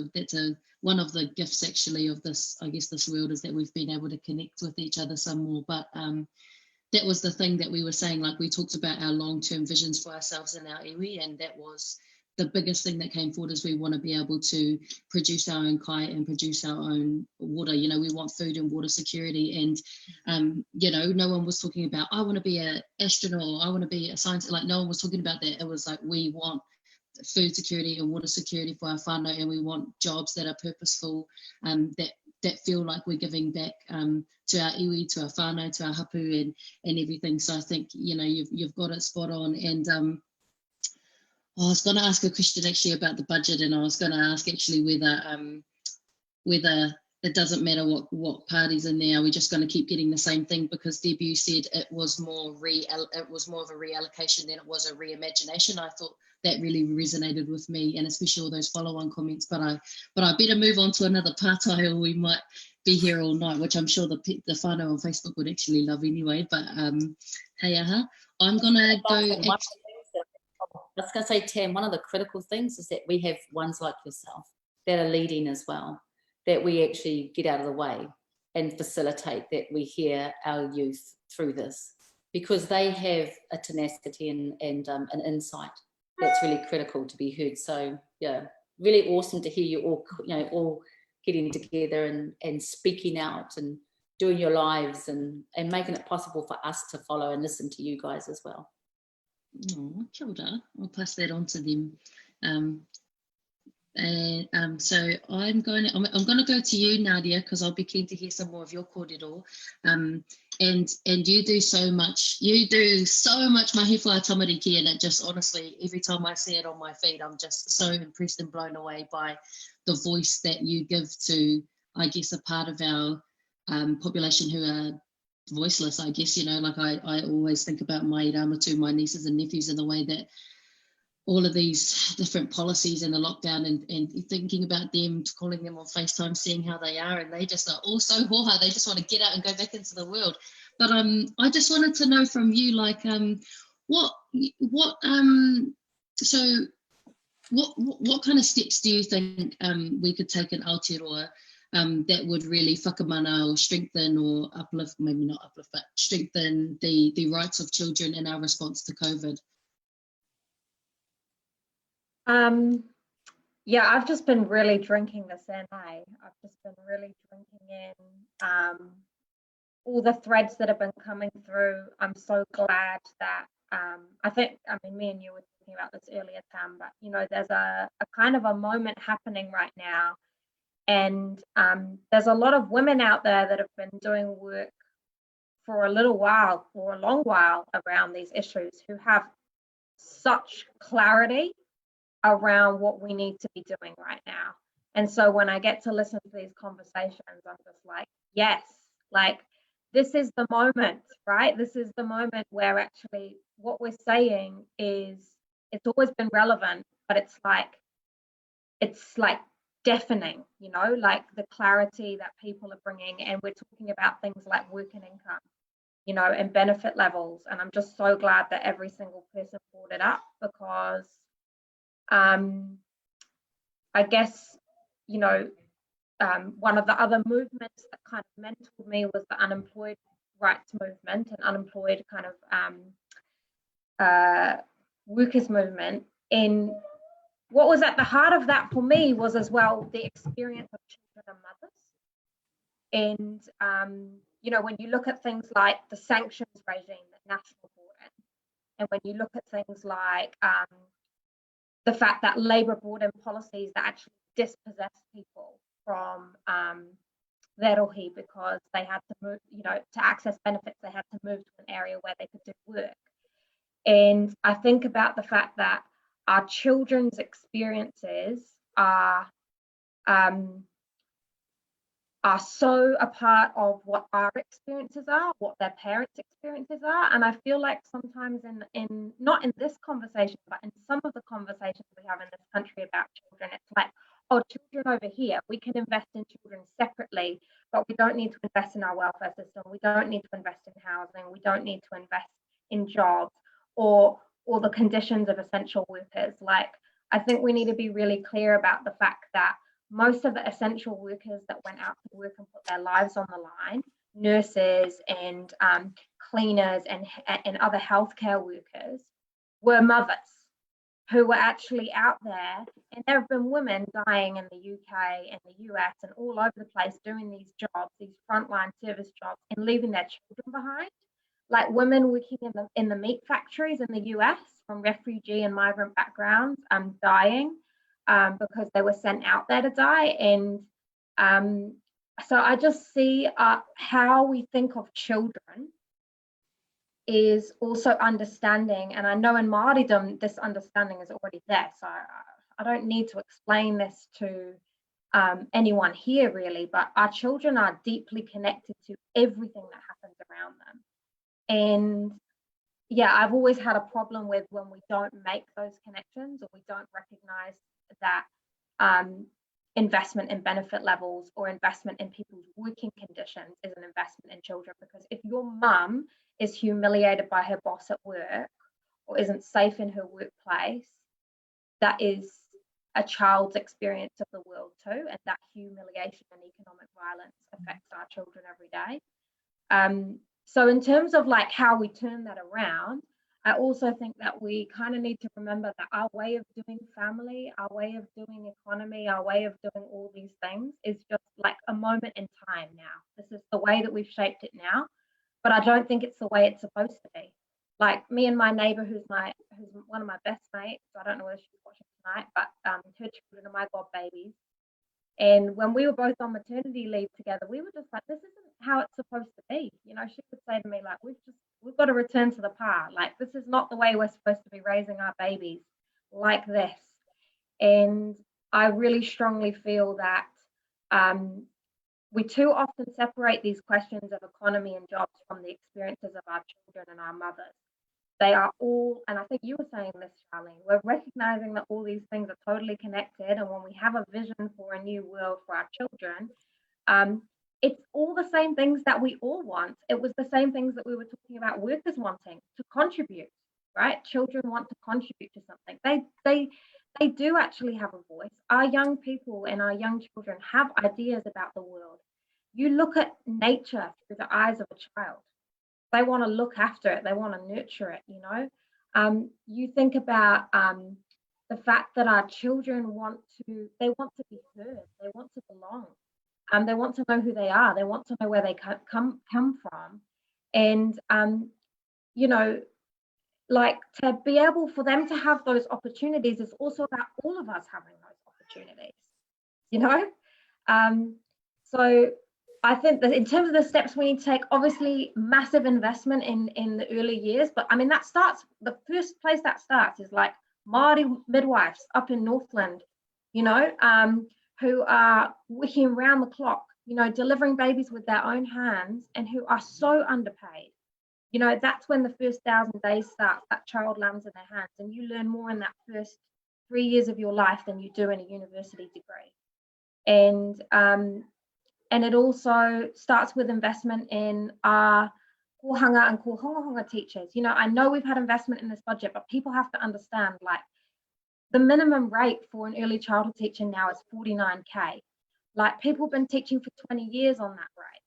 one of the gifts actually of this, I guess, this world, is that we've been able to connect with each other some more. But that was the thing that we were saying, like we talked about our long-term visions for ourselves and our iwi, and that was the biggest thing that came forward, is we want to be able to produce our own kai and produce our own water. You know, we want food and water security. And, you know, no one was talking about, I want to be an astronaut, or I want to be a scientist. Like, no one was talking about that. It was like, we want food security and water security for our whānau, and we want jobs that are purposeful, that feel like we're giving back to our iwi, to our whānau, to our hapu and everything. So I think, you know, you've got it spot on. And I was going to ask a question actually about the budget, and I was going to ask actually whether it doesn't matter what party's in there. Are we just going to keep getting the same thing? Because Debbie said it was more of a reallocation than it was a reimagination. I thought that really resonated with me, and especially all those follow-on comments. But I better move on to another partai, or we might be here all night, which I'm sure the whānau on Facebook would actually love anyway. But hey aha, I'm gonna go. I was going to say, Tam, one of the critical things is that we have ones like yourself that are leading as well, that we actually get out of the way and facilitate that we hear our youth through this, because they have a tenacity and an insight that's really critical to be heard. So yeah, really awesome to hear you all, you know, all getting together and speaking out and doing your lives and making it possible for us to follow and listen to you guys as well. Oh, kia ora. I'll pass that on to them. So I'm going to go to you, Nadia, because I'll be keen to hear some more of your kōrero. And you do so much. You do so much mahi whā tamariki, and it just, honestly, every time I see it on my feed, I'm just so impressed and blown away by the voice that you give to, I guess, a part of our population who are voiceless, I guess. You know, like I always think about my ramatu, my nieces and nephews, and the way that all of these different policies and the lockdown and thinking about them, calling them on FaceTime, seeing how they are, and they just are all so hoha, they just want to get out and go back into the world. But I just wanted to know from you, like, what kind of steps do you think we could take in Aotearoa that would really whakamana or strengthen or uplift, maybe not uplift, but strengthen the rights of children in our response to COVID? Yeah, I've just been really drinking this in, I've just been really drinking in all the threads that have been coming through. I'm so glad that, me and you were talking about this earlier, Tam, but, you know, there's a kind of a moment happening right now. And there's a lot of women out there that have been doing work for a little while, or a long while, around these issues, who have such clarity around what we need to be doing right now. And so when I get to listen to these conversations, I'm just like, yes, like, this is the moment, right? This is the moment where actually what we're saying is, it's always been relevant, but it's like deafening, you know, like the clarity that people are bringing. And we're talking about things like work and income, you know, and benefit levels. And I'm just so glad that every single person brought it up, because I guess, you know, one of the other movements that kind of mentored me was the unemployed rights movement and unemployed kind of workers movement. And what was at the heart of that for me was as well the experience of children and mothers, And, you know, when you look at things like the sanctions regime that Nash brought in, and when you look at things like the fact that Labour brought in policies that actually dispossess people from their rohi because they had to move, you know, to access benefits, they had to move to an area where they could do work. And I think about the fact that our children's experiences are so a part of what our experiences are, what their parents' experiences are. And I feel like sometimes in not in this conversation, but in some of the conversations we have in this country about children, it's like, oh, children over here, we can invest in children separately, but we don't need to invest in our welfare system. We don't need to invest in housing. We don't need to invest in jobs or the conditions of essential workers. Like, I think we need to be really clear about the fact that most of the essential workers that went out to work and put their lives on the line, nurses and cleaners and other healthcare workers, were mothers who were actually out there. And there have been women dying in the UK and the US and all over the place doing these jobs, these frontline service jobs, and leaving their children behind. Like women working in the meat factories in the US from refugee and migrant backgrounds, dying. Because they were sent out there to die. And so I just see how we think of children is also understanding, and I know in Māoridom this understanding is already there, so I don't need to explain this to anyone here really, but our children are deeply connected to everything that happens around them. And yeah, I've always had a problem with when we don't make those connections or we don't recognize that investment in benefit levels or investment in people's working conditions is an investment in children. Because if your mum is humiliated by her boss at work or isn't safe in her workplace, that is a child's experience of the world too, and that humiliation and economic violence affects our children every day. So in terms of like how we turn that around, I also think that we kind of need to remember that our way of doing family, our way of doing economy, our way of doing all these things is just like a moment in time now. This is the way that we've shaped it now, but I don't think it's the way it's supposed to be. Like me and my neighbour, who's one of my best mates, I don't know whether she's watching tonight, but her children are my god babies. And when we were both on maternity leave together, we were just like, this isn't how it's supposed to be. You know, she would say to me, like, we've got to return to the par. Like, this is not the way we're supposed to be raising our babies like this. And I really strongly feel that we too often separate these questions of economy and jobs from the experiences of our children and our mothers. They are all, and I think you were saying this, Sharlene, we're recognizing that all these things are totally connected. And when we have a vision for a new world for our children, it's all the same things that we all want. It was the same things that we were talking about workers wanting to contribute, right? Children want to contribute to something. They do actually have a voice. Our young people and our young children have ideas about the world. You look at nature through the eyes of a child. They want to look after it. They want to nurture it, you know. You think about the fact that our children want to be heard. They want to belong. They want to know who they are. They want to know where they come from. And, you know, like to be able for them to have those opportunities is also about all of us having those opportunities, you know. So I think that in terms of the steps we need to take, obviously massive investment in the early years, but I mean that starts, the first place that starts is like Māori midwives up in Northland, you know, who are working around the clock, you know, delivering babies with their own hands and who are so underpaid. You know, that's when the first 1,000 days starts, that child lands in their hands, and you learn more in that first 3 years of your life than you do in a university degree. And it also starts with investment in our kohanga and kohonga teachers. You know, I know we've had investment in this budget, but people have to understand, like, the minimum rate for an early childhood teacher now is 49K. Like, people have been teaching for 20 years on that rate.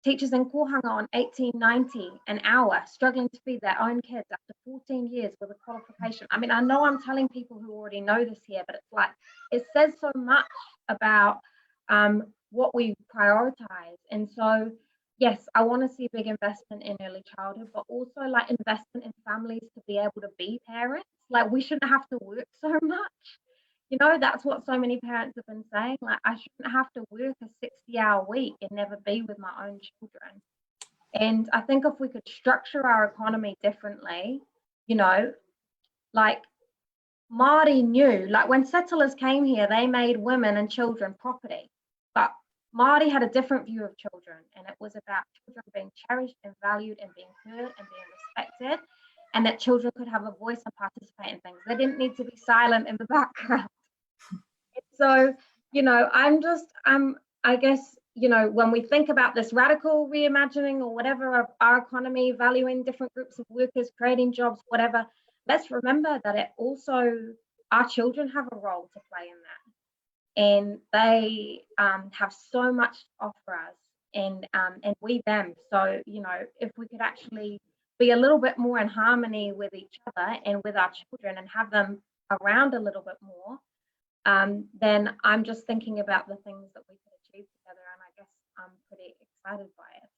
Teachers in kohanga on $18.90 an hour, struggling to feed their own kids after 14 years with a qualification. I mean, I know I'm telling people who already know this here, but it's like, it says so much about what we prioritize. And so, yes, I want to see big investment in early childhood, but also like investment in families to be able to be parents. Like, we shouldn't have to work so much. You know, that's what so many parents have been saying. Like, I shouldn't have to work a 60-hour week and never be with my own children. And I think if we could structure our economy differently, you know, like Māori knew, like when settlers came here, they made women and children property. But Māori had a different view of children, and it was about children being cherished and valued and being heard and being respected, and that children could have a voice and participate in things. They didn't need to be silent in the background. So, you know, I guess, you know, when we think about this radical reimagining or whatever of our economy, valuing different groups of workers, creating jobs, whatever, let's remember that it also, our children have a role to play in that. And they have so much to offer us, and we them. So, you know, if we could actually be a little bit more in harmony with each other and with our children and have them around a little bit more, then I'm just thinking about the things that we could achieve together, and I guess I'm pretty excited by it.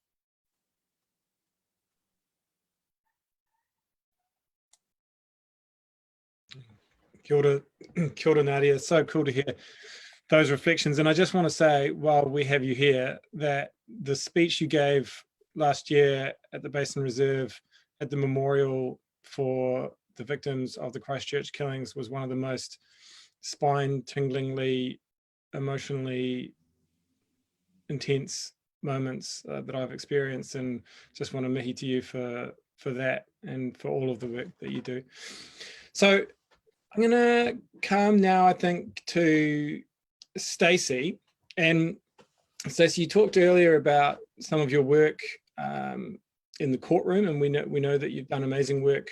Kia ora, Nadia. So cool to hear those reflections. And I just want to say, while we have you here, that the speech you gave last year at the Basin Reserve at the memorial for the victims of the Christchurch killings was one of the most spine-tinglingly, emotionally intense moments that I've experienced, and just want to mihi to you for that and for all of the work that you do. So I'm going to come now, I think, to Stacey. And Stacey, you talked earlier about some of your work in the courtroom, and we know that you've done amazing work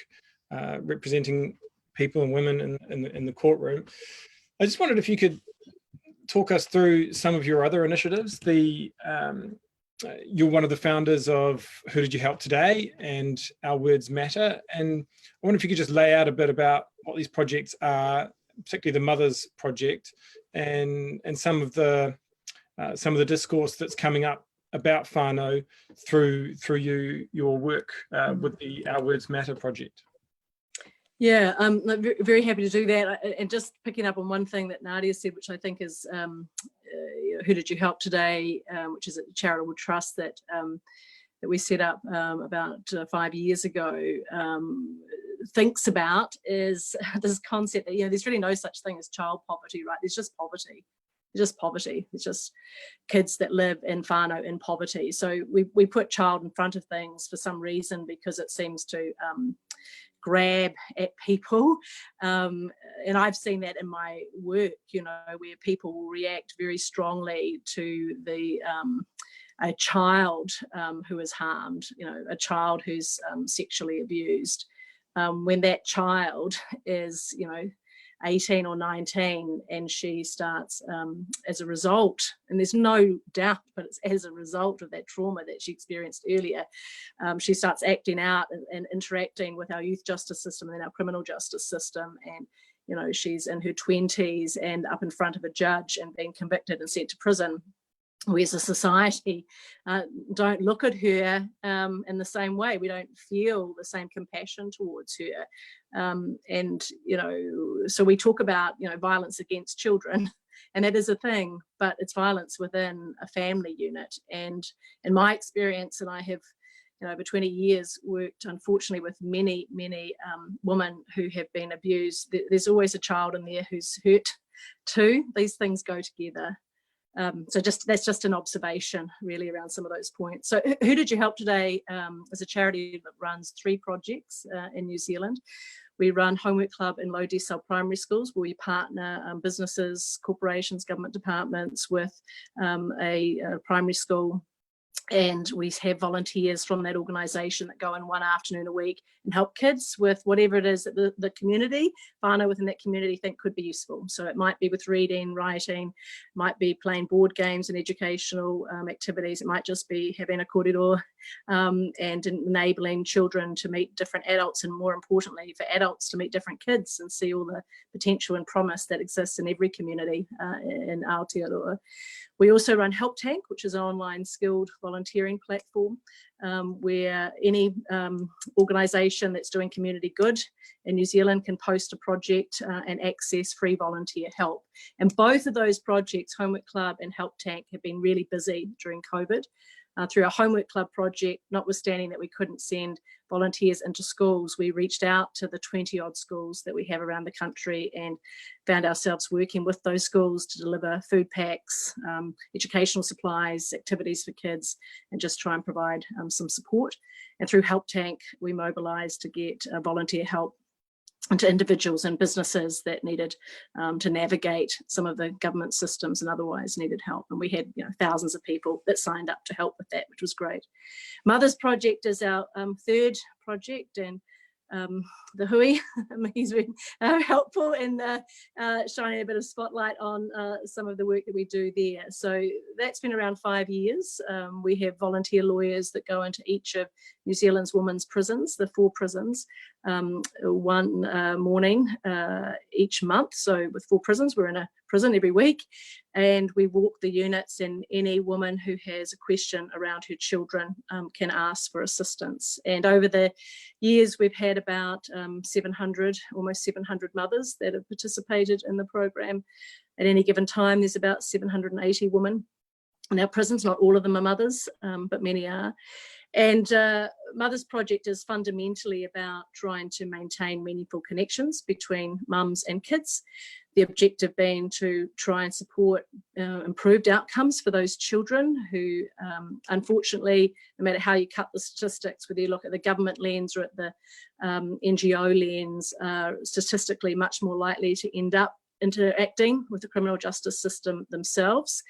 representing people and women in the courtroom. I just wondered if you could talk us through some of your other initiatives. You're one of the founders of Who Did You Help Today and Our Words Matter, and I wonder if you could just lay out a bit about what these projects are, particularly the Mothers Project, and some of the discourse that's coming up about whānau through your work with the Our Words Matter project. Yeah, I'm very happy to do that. And just picking up on one thing that Nadia said, which I think is Who Did You Help Today, which is a charitable trust that we set up about 5 years ago, thinks about is this concept that, you know, there's really no such thing as child poverty, right? There's just poverty. It's just poverty. It's just kids that live in whānau in poverty. So we put child in front of things for some reason, because it seems to grab at people, and I've seen that in my work, you know, where people will react very strongly to a child who is harmed, you know, a child who's sexually abused, when that child is, you know, 18 or 19, and she starts as a result, and there's no doubt, but it's as a result of that trauma that she experienced earlier, she starts acting out and interacting with our youth justice system and our criminal justice system, and, you know, she's in her 20s and up in front of a judge and being convicted and sent to prison. We as a society don't look at her in the same way. We don't feel the same compassion towards her. And, you know, so we talk about, you know, violence against children, and that is a thing, but it's violence within a family unit. And in my experience, and I have, you know, over 20 years worked, unfortunately, with many women who have been abused, there's always a child in there who's hurt too. These things go together. So that's just an observation really around some of those points. So Who Did You Help Today is a charity that runs 3 projects in New Zealand. We run Homework Club in low decile primary schools, where we partner businesses, corporations, government departments with a primary school And we have volunteers from that organisation that go in one afternoon a week and help kids with whatever it is that the community, whānau within that community, think could be useful. So it might be with reading, writing, might be playing board games and educational activities. It might just be having a kōrero and enabling children to meet different adults, and more importantly, for adults to meet different kids and see all the potential and promise that exists in every community in Aotearoa. We also run Help Tank, which is an online skilled volunteering platform where any organisation that's doing community good in New Zealand can post a project and access free volunteer help. And both of those projects, Homework Club and Help Tank, have been really busy during COVID. Through our Homework Club project, notwithstanding that we couldn't send volunteers into schools, we reached out to the 20-odd schools that we have around the country and found ourselves working with those schools to deliver food packs, educational supplies, activities for kids, and just try and provide some support. And through Help Tank, we mobilised to get volunteer help to individuals and businesses that needed to navigate some of the government systems and otherwise needed help. And we had thousands of people that signed up to help with that, which was great. Mothers Project is our third project, and the hui, he's been helpful in shining a bit of spotlight on some of the work that we do there. So that's been around 5 years. We have volunteer lawyers that go into each of New Zealand's women's prisons, the 4 prisons, one morning each month. So with 4 prisons, we're in a prison every week, and we walk the units, and any woman who has a question around her children can ask for assistance. And over the years, we've had about 700, almost 700 mothers that have participated in the program. At any given time, there's about 780 women in our prisons. Not all of them are mothers, but many are. And Mothers Project is fundamentally about trying to maintain meaningful connections between mums and kids. The objective being to try and support improved outcomes for those children who, unfortunately, no matter how you cut the statistics, whether you look at the government lens or at the NGO lens, are statistically much more likely to end up interacting with the criminal justice system themselves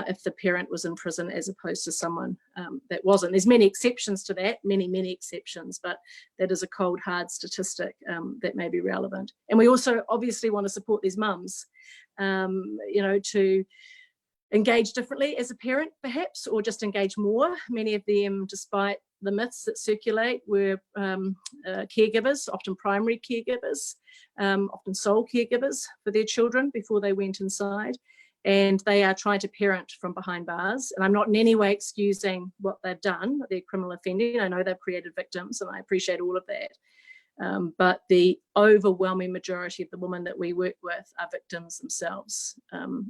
if the parent was in prison as opposed to someone that wasn't. There's many exceptions to that, many exceptions, but that is a cold, hard statistic that may be relevant. And we also obviously want to support these mums, to engage differently as a parent perhaps, or just engage more. Many of them, despite the myths that circulate, were caregivers, often primary caregivers, often sole caregivers for their children before they went inside, and they are trying to parent from behind bars. And I'm not in any way excusing what they've done, their criminal offending. I know they've created victims, and I appreciate all of that. But the overwhelming majority of the women that we work with are victims themselves.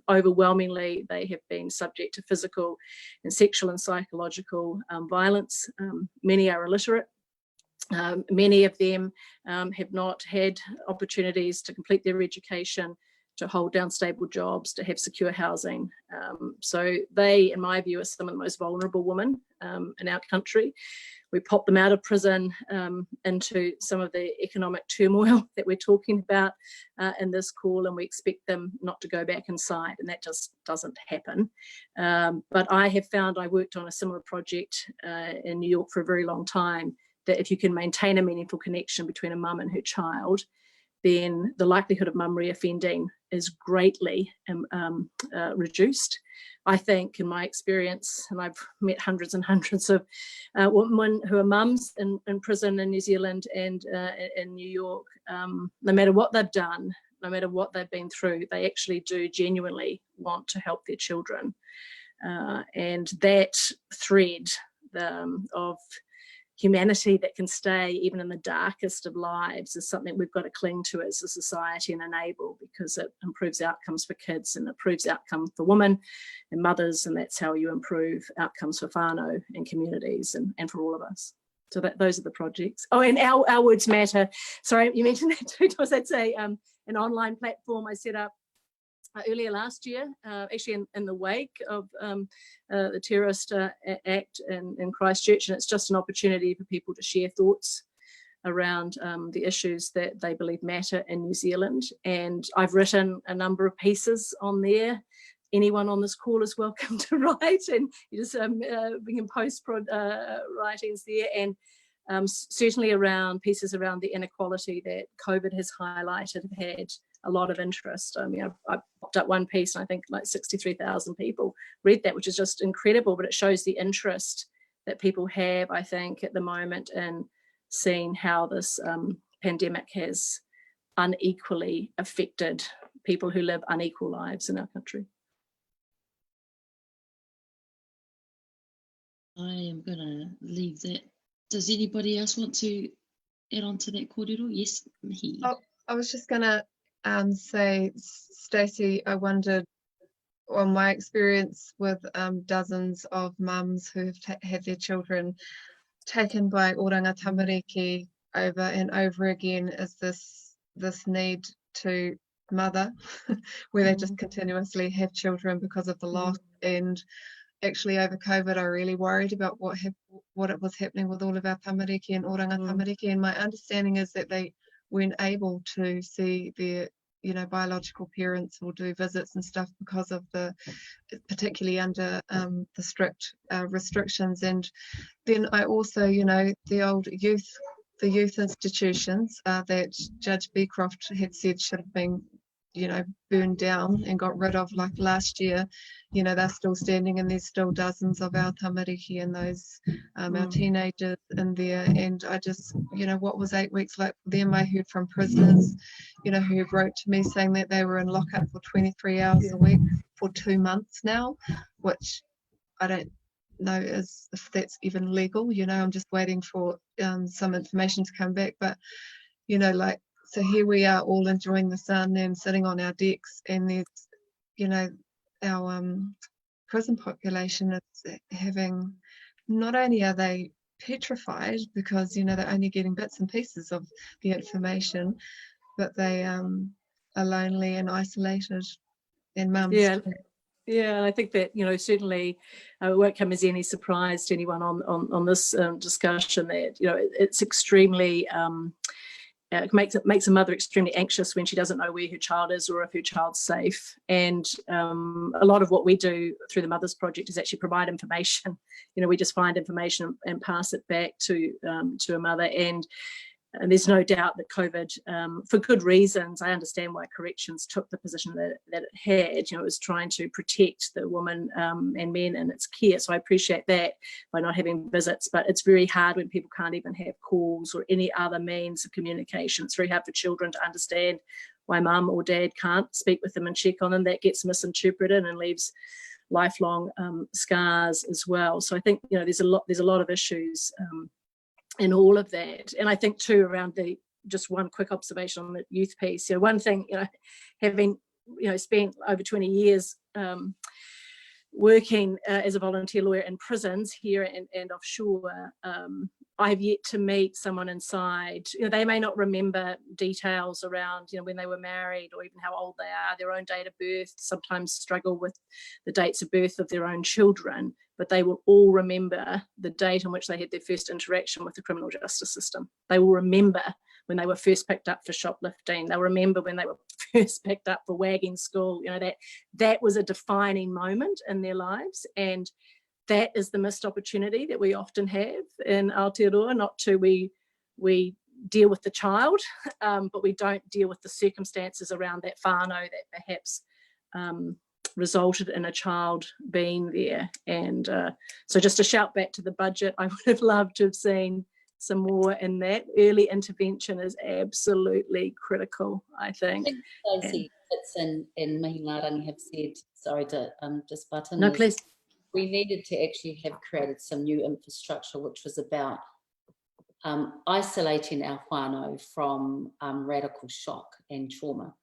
Overwhelmingly, they have been subject to physical and sexual and psychological violence. Many are illiterate. Many of them have not had opportunities to complete their education, to hold down stable jobs, to have secure housing. So they, in my view, are some of the most vulnerable women in our country. We pop them out of prison into some of the economic turmoil that we're talking about in this call, and we expect them not to go back inside, and that just doesn't happen. But I have found, I worked on a similar project in New York for a very long time, that if you can maintain a meaningful connection between a mum and her child, then the likelihood of mum reoffending is greatly reduced. I think, in my experience, and I've met hundreds and hundreds of women who are mums in prison in New Zealand and in New York, no matter what they've done, no matter what they've been through, they actually do genuinely want to help their children. And that thread of humanity that can stay even in the darkest of lives is something we've got to cling to as a society and enable, because it improves outcomes for kids and improves outcomes for women and mothers, and that's how you improve outcomes for whānau and communities and for all of us. So those are the projects. Oh, and our Words Matter. Sorry, you mentioned that too. That's an online platform I set up earlier last year, actually in the wake of the terrorist act in Christchurch, and it's just an opportunity for people to share thoughts around the issues that they believe matter in New Zealand. And I've written a number of pieces on there anyone on this call is welcome to write, and you just we can post writings there, and certainly around pieces around the inequality that COVID has highlighted have had a lot of interest. I mean, I popped up one piece, and I think like 63,000 people read that, which is just incredible, but it shows the interest that people have, I think, at the moment in seeing how this pandemic has unequally affected people who live unequal lives in our country. I am going to leave that. Does anybody else want to add on to that kōrero? Yes, Mihi. Oh, I was just going to say, Stacey, I wondered on my experience with dozens of mums who have had their children taken by oranga tamariki over and over again, is this need to mother where they just continuously have children because of the loss. And actually over COVID I really worried about what it was happening with all of our tamariki and oranga tamariki, and my understanding is that they weren't able to see their biological parents or do visits and stuff because of particularly under the strict restrictions. And then I also, the old youth institutions that Judge Beecroft had said should have been, burned down and got rid of like last year, they're still standing, and there's still dozens of our tamariki and those our teenagers in there. And I just, what was 8 weeks like for them? I heard from prisoners, who wrote to me saying that they were in lockup for 23 hours a week for 2 months now, which I don't know if that's even legal. I'm just waiting for some information to come back, but so here we are all enjoying the sun and sitting on our decks, and there's our prison population is having, not only are they petrified because they're only getting bits and pieces of the information, but they are lonely and isolated, and mums Yeah, I think that, certainly it won't come as any surprise to anyone on this discussion that, it's extremely, it makes a mother extremely anxious when she doesn't know where her child is or if her child's safe. And a lot of what we do through the Mothers Project is actually provide information. We just find information and pass it back to a mother. And there's no doubt that COVID, for good reasons, I understand why corrections took the position that it had. It was trying to protect the woman and men in its care. So I appreciate that by not having visits, but it's very hard when people can't even have calls or any other means of communication. It's very hard for children to understand why mum or dad can't speak with them and check on them. That gets misinterpreted and leaves lifelong scars as well. So I think, there's a lot of issues in all of that. And I think too, around just one quick observation on the youth piece, one thing, having, spent over 20 years working as a volunteer lawyer in prisons here and offshore, I have yet to meet someone inside. They may not remember details around, when they were married or even how old they are, their own date of birth, sometimes struggle with the dates of birth of their own children, but they will all remember the date on which they had their first interaction with the criminal justice system. They will remember when they were first picked up for shoplifting. They'll remember when they were first picked up for wagging school. That was a defining moment in their lives. And that is the missed opportunity that we often have in Aotearoa, not to we deal with the child, but we don't deal with the circumstances around that whānau that perhaps resulted in a child being there. And so just to shout back to the budget, I would have loved to have seen some more in that. Early intervention is absolutely critical, I think. Stacey Fitz and Mihingarangi have said, sorry to just butt in. No, please. We needed to actually have created some new infrastructure, which was about isolating our whānau from radical shock and trauma.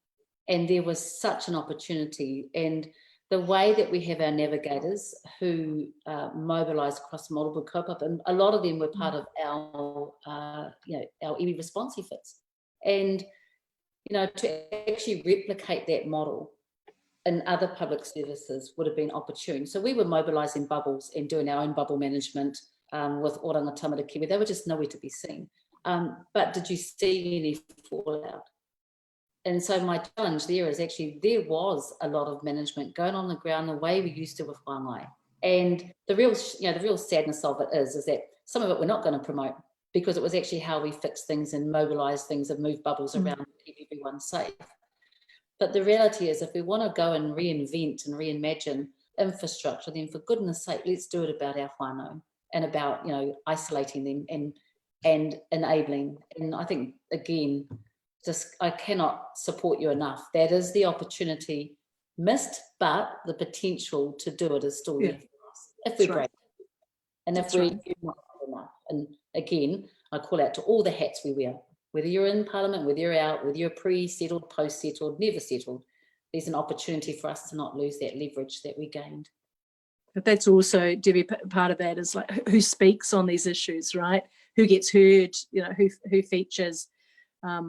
And there was such an opportunity. And the way that we have our navigators who mobilise across multiple kaupapa, and a lot of them were part of our iwi response efforts. And, to actually replicate that model in other public services would have been opportune. So we were mobilising bubbles and doing our own bubble management with oranga tamariki. They were just nowhere to be seen. But did you see any fallout? And so my challenge there is actually there was a lot of management going on the ground the way we used to with Whānau. And the real sadness of it is that some of it we're not going to promote, because it was actually how we fix things and mobilise things and move bubbles around and keep everyone safe. But the reality is, if we want to go and reinvent and reimagine infrastructure, then for goodness sake, let's do it about our whānau and about, you know, isolating them and enabling. And I think, again, just I cannot support you enough. That is the opportunity missed, but the potential to do it is still there for us if we're brave. And if we're not enough. And again, I call out to all the hats we wear, whether you're in Parliament, whether you're out, whether you're pre-settled, post-settled, never settled, there's an opportunity for us to not lose that leverage that we gained. But that's also, Debbie, part of that is like who speaks on these issues, right? Who gets heard, you know, who features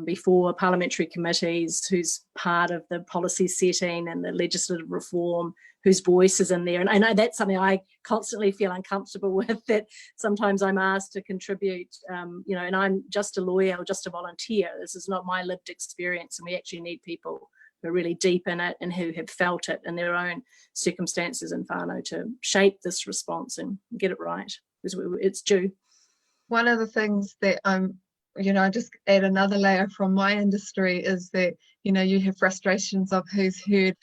before parliamentary committees, who's part of the policy setting and the legislative reform, whose voice is in there. And I know that's something I constantly feel uncomfortable with, that sometimes I'm asked to contribute, you know, and I'm just a lawyer or just a volunteer. This is not my lived experience, and we actually need people who are really deep in it and who have felt it in their own circumstances in whānau to shape this response and get it right, because it's due. One of the things that you know, I just add another layer from my industry is that, you know, you have frustrations of who's heard,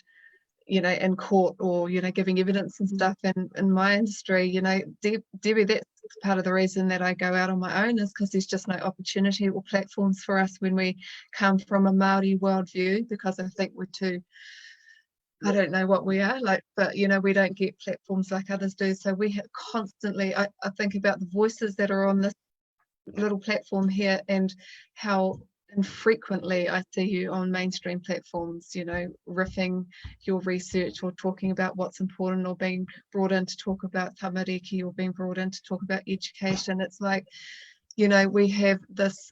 you know, in court or, you know, giving evidence and stuff. And in my industry, you know, Debbie, that's part of the reason that I go out on my own, is because there's just no opportunity or platforms for us when we come from a Māori worldview, because I think we're too, I don't know what we are like, but, you know, we don't get platforms like others do. So we have constantly, I think about the voices that are on this little platform here and how infrequently I see you on mainstream platforms, you know, riffing your research or talking about what's important, or being brought in to talk about tamariki, or being brought in to talk about education. It's like, you know, we have this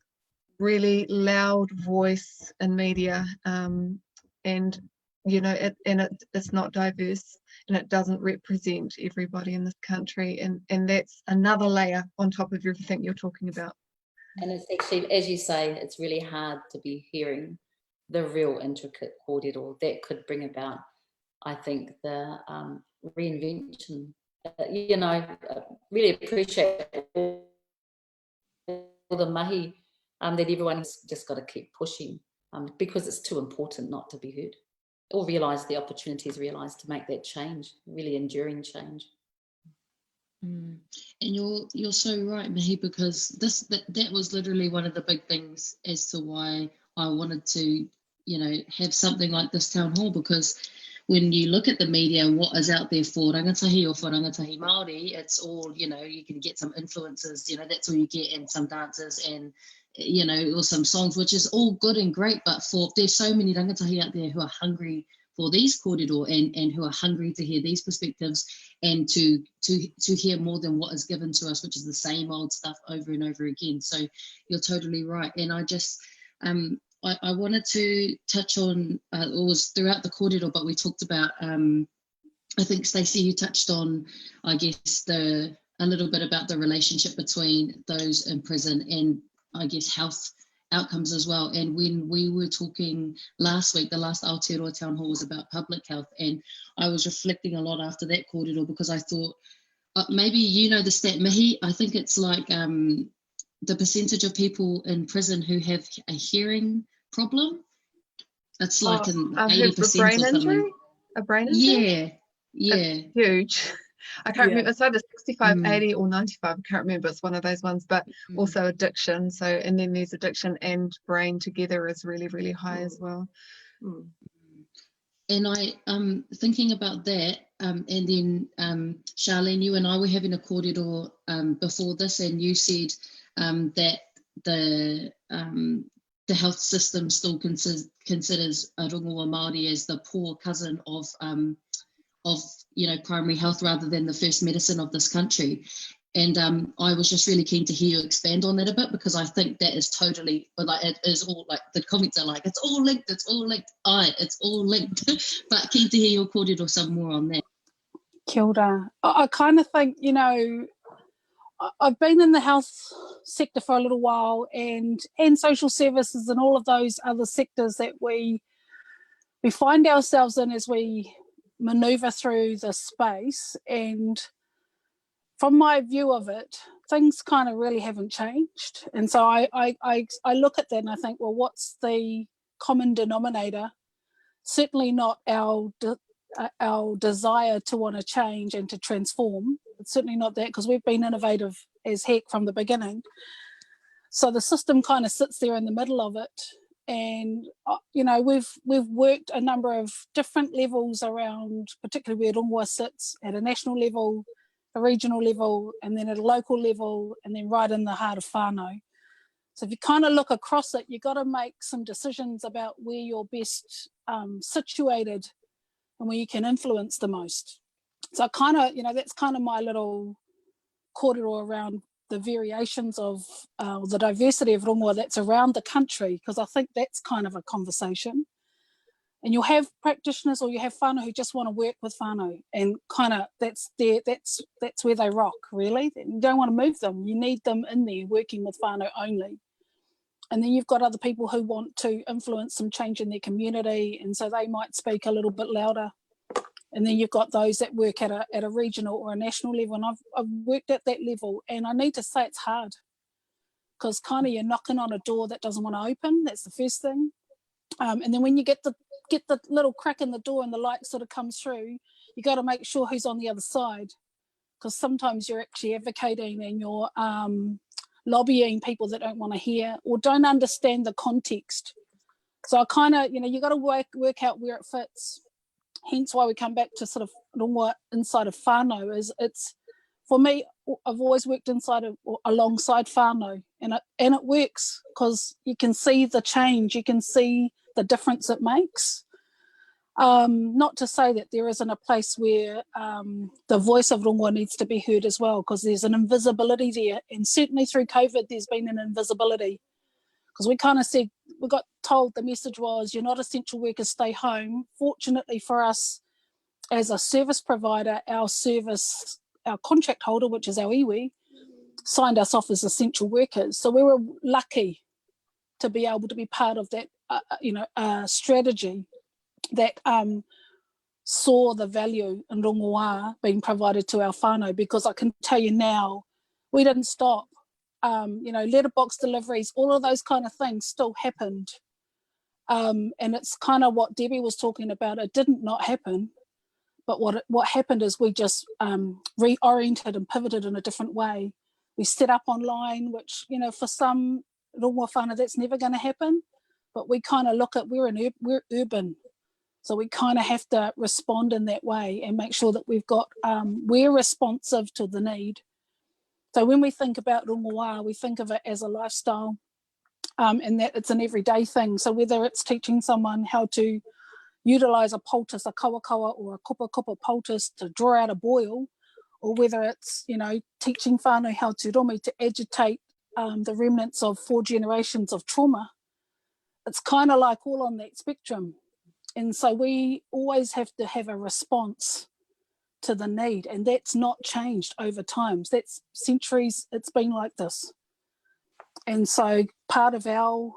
really loud voice in media, and you know, it's not diverse, and it doesn't represent everybody in this country, and that's another layer on top of everything you're talking about. And it's actually, as you say, it's really hard to be hearing the real intricate kōrero that could bring about, I think, the reinvention. You know, really appreciate all the mahi that everyone's just got to keep pushing, because it's too important not to be heard. Or realise the opportunities, realise to make that change, really enduring change. And you're so right, Mihi, because that was literally one of the big things as to why I wanted to, you know, have something like this town hall, because when you look at the media and what is out there for rangatahi or for rangatahi Māori, it's all, you know, you can get some influencers, you know, that's all you get, and some dancers and, you know, or some songs, which is all good and great, but there's so many rangatahi out there who are hungry for these kōrero and who are hungry to hear these perspectives and to hear more than what is given to us, which is the same old stuff over and over again. So you're totally right. And I just, I wanted to touch on, it was throughout the kōrero, but we talked about, I think, Stacey, you touched on, I guess, a little bit about the relationship between those in prison and, I guess, health outcomes as well. And when we were talking last week, the last Aotearoa town hall was about public health, and I was reflecting a lot after that kōrero, because I thought, maybe you know the stat, Mihi, I think it's like the percentage of people in prison who have a hearing problem, it's like an 80% or something. A brain injury? Yeah. It's huge. I can't remember, it's either 65, 80 or 95, I can't remember, it's one of those ones, but also addiction. So, and then there's addiction and brain together is really, really high as well. And I, thinking about that, and then Sharlene, you and I were having a kōrero before this, and you said that the health system still considers a rongoā Māori as the poor cousin of you know, primary health rather than the first medicine of this country. And I was just really keen to hear you expand on that a bit, because I think that is totally, like, it is all, like, the comments are like, it's all linked, it's all linked. But keen to hear your kōrero some more on that. Kia ora. I kind of think, you know, I've been in the health sector for a little while, and social services and all of those other sectors that we find ourselves in as we manoeuvre through the space. And from my view of it, things kind of really haven't changed. And so I look at that and I think, well, what's the common denominator? Certainly not our desire to want to change and to transform. It's certainly not that, because we've been innovative as heck from the beginning. So the system kind of sits there in the middle of it. And, you know, we've worked a number of different levels around, particularly where rongoā sits, at a national level, a regional level, and then at a local level, and then right in the heart of whānau. So if you kind of look across it, you've got to make some decisions about where you're best situated and where you can influence the most. So kind of, you know, that's kind of my little kōrero around the variations of the diversity of rongoā that's around the country, because I think that's kind of a conversation. And you'll have practitioners or you have whānau who just want to work with whānau, and kind of that's where they rock, really. You don't want to move them. You need them in there working with whānau only. And then you've got other people who want to influence some change in their community, and so they might speak a little bit louder. And then you've got those that work at a regional or a national level, and I've worked at that level, and I need to say it's hard, because kind of you're knocking on a door that doesn't want to open. That's the first thing. And then when you get the little crack in the door and the light sort of comes through, you got to make sure who's on the other side, because sometimes you're actually advocating and you're lobbying people that don't want to hear or don't understand the context. So I kind of, you know, you got to work out where it fits. Hence why we come back to sort of rongoā inside of whānau. Is it's, for me, I've always worked inside of or alongside whānau, and it works, because you can see the change, you can see the difference it makes. Not to say that there isn't a place where the voice of rongoā needs to be heard as well, because there's an invisibility there, and certainly through COVID there's been an invisibility, because we kind of said, we got told the message was, you're not essential workers, stay home. Fortunately for us as a service provider, our contract holder, which is our iwi, signed us off as essential workers. So we were lucky to be able to be part of that strategy that saw the value in rongoā being provided to our whānau, because I can tell you now, we didn't stop. Letterbox deliveries, all of those kind of things still happened. And it's kind of what Debbie was talking about. It didn't not happen, but what happened is we just reoriented and pivoted in a different way. We set up online, which, you know, for some rongoā whānau, that's never going to happen. But we kind of look at, we're urban. So we kind of have to respond in that way and make sure that we're responsive to the need. So when we think about rongoā, we think of it as a lifestyle, and that it's an everyday thing. So whether it's teaching someone how to utilise a poultice, a kawakawa or a kupa poultice to draw out a boil, or whether it's, you know, teaching whānau how to romi to agitate the remnants of 4 generations of trauma, it's kind of like all on that spectrum. And so we always have to have a response to the need, and that's not changed over time. That's centuries, it's been like this. And so part of our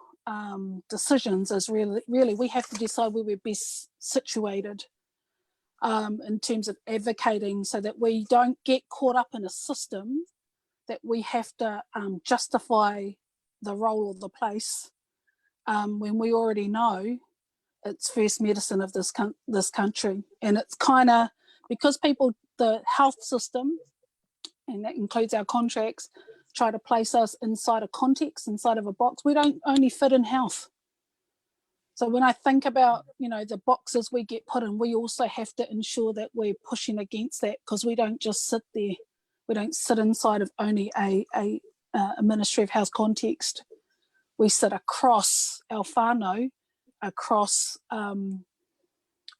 decisions is really we have to decide where we're best situated in terms of advocating, so that we don't get caught up in a system that we have to justify the role of the place when we already know it's first medicine of this country. And it's kind of, because the health system, and that includes our contracts, try to place us inside a context, inside of a box. We don't only fit in health. So when I think about, you know, the boxes we get put in, we also have to ensure that we're pushing against that, because we don't just sit there. We don't sit inside of only a Ministry of Health context. We sit across our whānau, across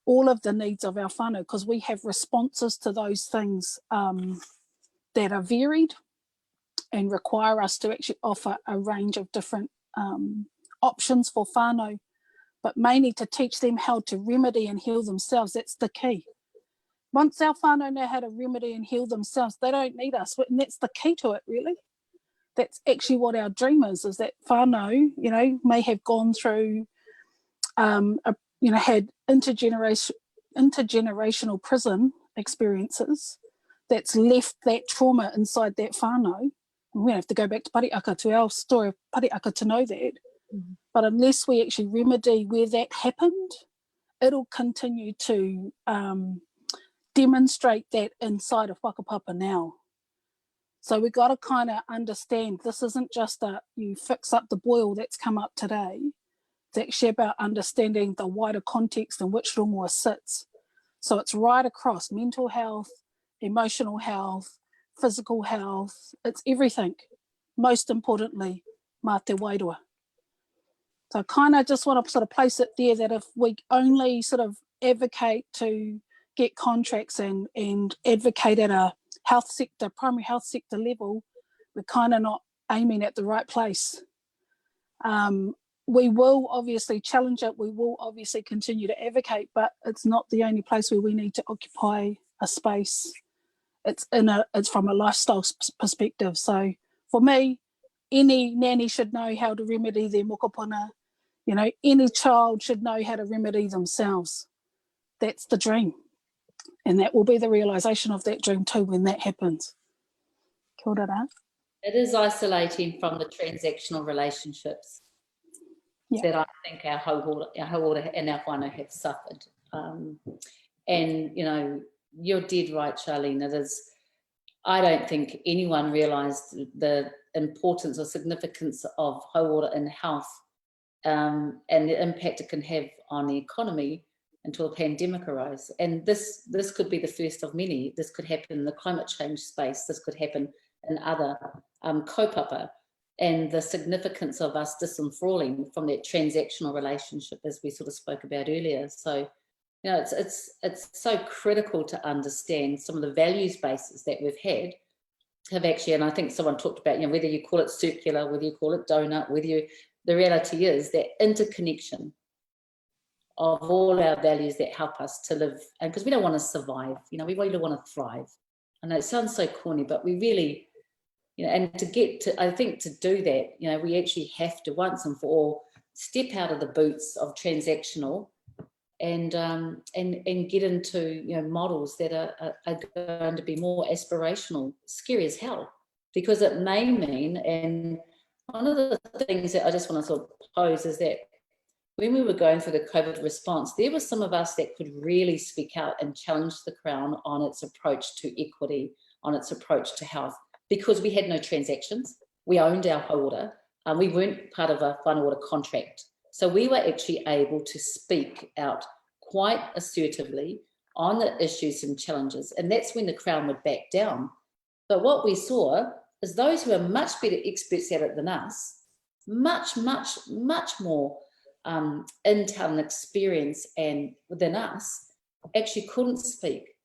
all of the needs of our whānau, because we have responses to those things that are varied and require us to actually offer a range of different options for whānau, but mainly to teach them how to remedy and heal themselves. That's the key. once our whānau know how to remedy and heal themselves, they don't need us. And that's the key to it, really. That's actually what our dream is that whānau, you know, may have gone through, you know, had intergenerational prison experiences that's left that trauma inside that whānau. And we have to go back to Pariaka, to our story of Pariaka, to know that. But unless we actually remedy where that happened, it'll continue to demonstrate that inside of whakapapa now. So we've got to kind of understand this isn't just a you fix up the boil that's come up today. It's actually about understanding the wider context in which rongoā sits. So it's right across mental health, emotional health, physical health, it's everything. Most importantly, mā te wairua. So I kind of just want to sort of place it there that if we only sort of advocate to get contracts and advocate at a health sector, primary health sector level, we're kind of not aiming at the right place. We will obviously challenge it, we will obviously continue to advocate, but it's not the only place where we need to occupy a space. It's from a lifestyle perspective. So for me, any nanny should know how to remedy their mokopuna. You know, any child should know how to remedy themselves. That's the dream. And that will be the realisation of that dream too when that happens. Kia ora. It is isolating from the transactional relationships that I think our hauora and our whānau have suffered. And, you know, you're dead right, Sharlene. It is, I don't think anyone realised the importance or significance of hauora in health and the impact it can have on the economy until a pandemic arose. And this could be the first of many. This could happen in the climate change space. This could happen in other kaupapa, and the significance of us disenthralling from that transactional relationship, as we sort of spoke about earlier. So, you know, it's so critical to understand some of the values bases that we've had have actually, and I think someone talked about, you know, whether you call it circular, whether you call it donut, the reality is that interconnection of all our values that help us to live, and because we don't want to survive, you know, we really want to thrive. I know it sounds so corny, but we really, you know, and to get to, I think to do that, you know, we actually have to once and for all step out of the boots of transactional and get into, you know, models that are going to be more aspirational, scary as hell, because it may mean, and one of the things that I just want to sort of pose is that when we were going through the COVID response, there were some of us that could really speak out and challenge the Crown on its approach to equity, on its approach to health, because we had no transactions. We owned our hauora. We weren't part of a whānau contract. So we were actually able to speak out quite assertively on the issues and challenges. And that's when the Crown would back down. But what we saw is those who are much better experts at it than us, much, much, much more intel and experience and than us, actually couldn't speak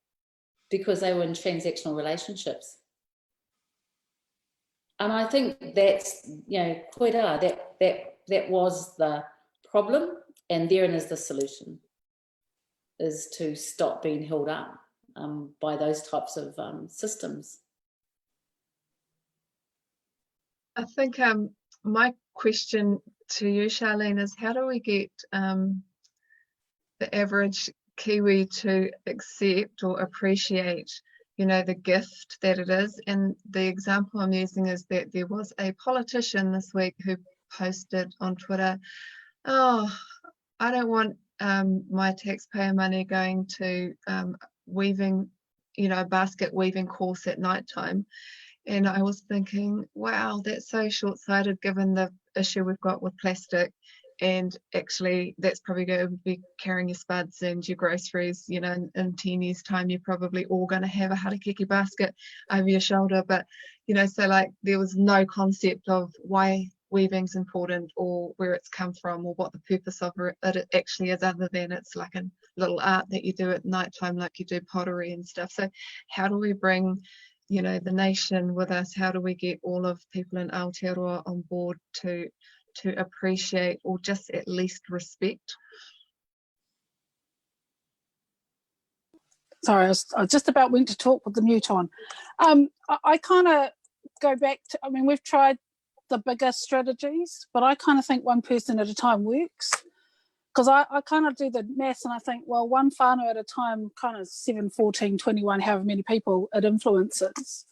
because they were in transactional relationships. And I think that's, you know, koera, that was the problem, and therein is the solution, is to stop being held up by those types of systems. I think my question to you, Sharlene, is how do we get the average Kiwi to accept or appreciate, you know, the gift that it is? And the example I'm using is that there was a politician this week who posted on Twitter, oh, I don't want my taxpayer money going to weaving, you know, a basket weaving course at night time. And I was thinking, wow, that's so short-sighted given the issue we've got with plastic. And actually, that's probably going to be carrying your spuds and your groceries, you know, in 10 years' time, you're probably all going to have a harakeke basket over your shoulder. But, you know, so like there was no concept of why weaving's important or where it's come from or what the purpose of it actually is, other than it's like a little art that you do at nighttime, like you do pottery and stuff. So how do we bring, you know, the nation with us? How do we get all of people in Aotearoa on board to appreciate or just at least respect? Sorry, I just about went to talk with the mute on. I kind of go back to, I mean, we've tried the bigger strategies, but I kind of think one person at a time works. Because I kind of do the maths and I think, well, one whānau at a time, kind of 7, 14, 21, however many people it influences.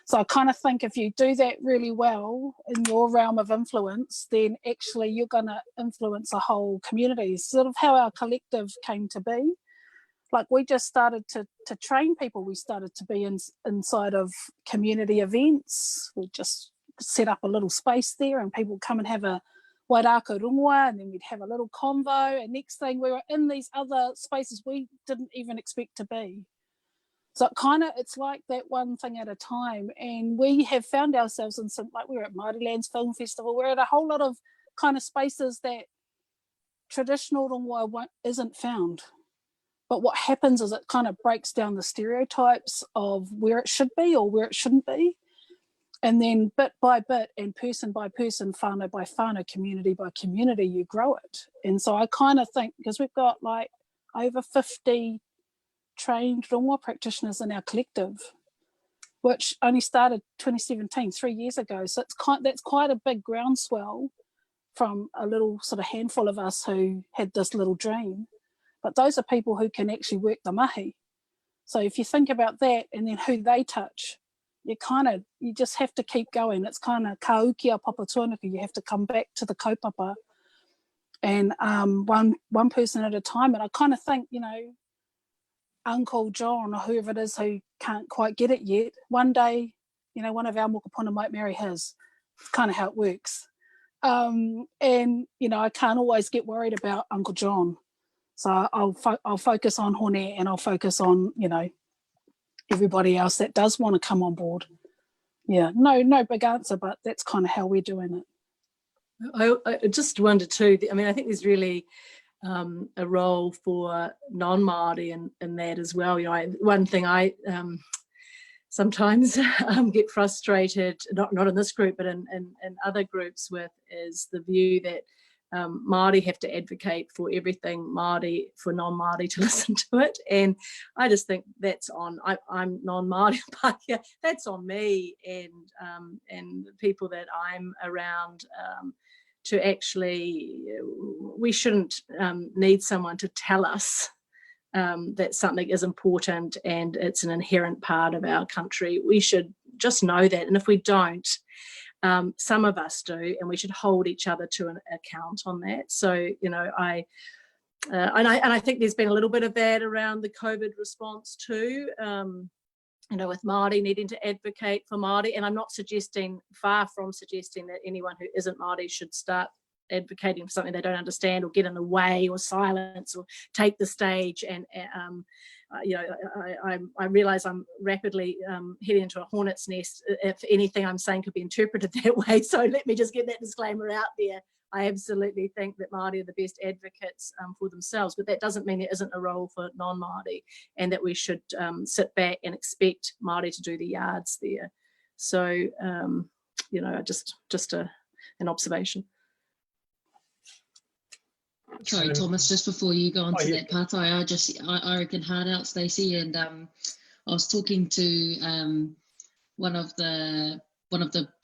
So I kind of think if you do that really well in your realm of influence, then actually you're going to influence a whole community. It's sort of how our collective came to be. Like we just started to train people. We started to be inside of community events. We just set up a little space there and people come and have a wairako rongoā, and then we'd have a little convo, and next thing we were in these other spaces we didn't even expect to be. So it's like that one thing at a time, and we have found ourselves in some, like we were at Māori Lands Film Festival, we're at a whole lot of kind of spaces that traditional rongoā isn't found. But what happens is it kind of breaks down the stereotypes of where it should be or where it shouldn't be. And then bit by bit and person by person, whānau by whānau, community by community, you grow it. And so I kind of think, because we've got like over 50 trained rongoā practitioners in our collective, which only started 2017, 3 years ago. So that's quite a big groundswell from a little sort of handful of us who had this little dream. But those are people who can actually work the mahi. So if you think about that and then who they touch, you just have to keep going. It's kind of ka ukia papa tuanuku. You have to come back to the kaupapa and one person at a time. And I kind of think, Uncle John or whoever it is who can't quite get it yet, one day, one of our mokopuna might marry his. It's kind of how it works. And, I can't always get worried about Uncle John. So I'll focus on Hone and I'll focus on, everybody else that does want to come on board. Yeah, no big answer, but that's kind of how we're doing it. I just wonder too, I think there's really a role for non-Māori in that as well. One thing I sometimes get frustrated, not in this group, but in other groups with, is the view that Māori have to advocate for everything Māori for non-Māori to listen to it, and I just think that's on. I'm non-Māori, Pākehā, that's on me and the people that I'm around. To actually, we shouldn't need someone to tell us that something is important and it's an inherent part of our country. We should just know that, and if we don't. Some of us do, and we should hold each other to an account on that. So, I think there's been a little bit of that around the COVID response too. With Māori needing to advocate for Māori, and I'm not far from suggesting that anyone who isn't Māori should start advocating for something they don't understand or get in the way or silence or take the stage. And I realise I'm rapidly heading into a hornet's nest if anything I'm saying could be interpreted that way. So let me just get that disclaimer out there. I absolutely think that Māori are the best advocates for themselves, but that doesn't mean there isn't a role for non-Māori, and that we should sit back and expect Māori to do the yards there. So, just an observation. Sorry, Thomas, just before you go on to that part, I reckon hard out, Stacey, and I was talking to one of the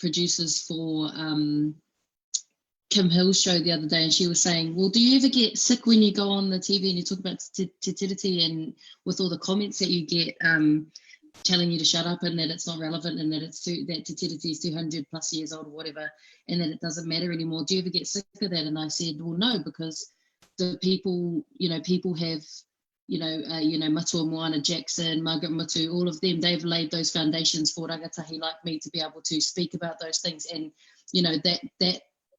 producers for Kim Hill's show the other day, and she was saying, well, do you ever get sick when you go on the TV and you talk about te tiriti and with all the comments that you get telling you to shut up and that it's not relevant and that that te tiriti is 200 plus years old or whatever, and that it doesn't matter anymore? Do you ever get sick of that? And I said, well, no, because the people have, Matua Moana Jackson, Margaret Mutu, all of them, they've laid those foundations for rangatahi like me to be able to speak about those things. And,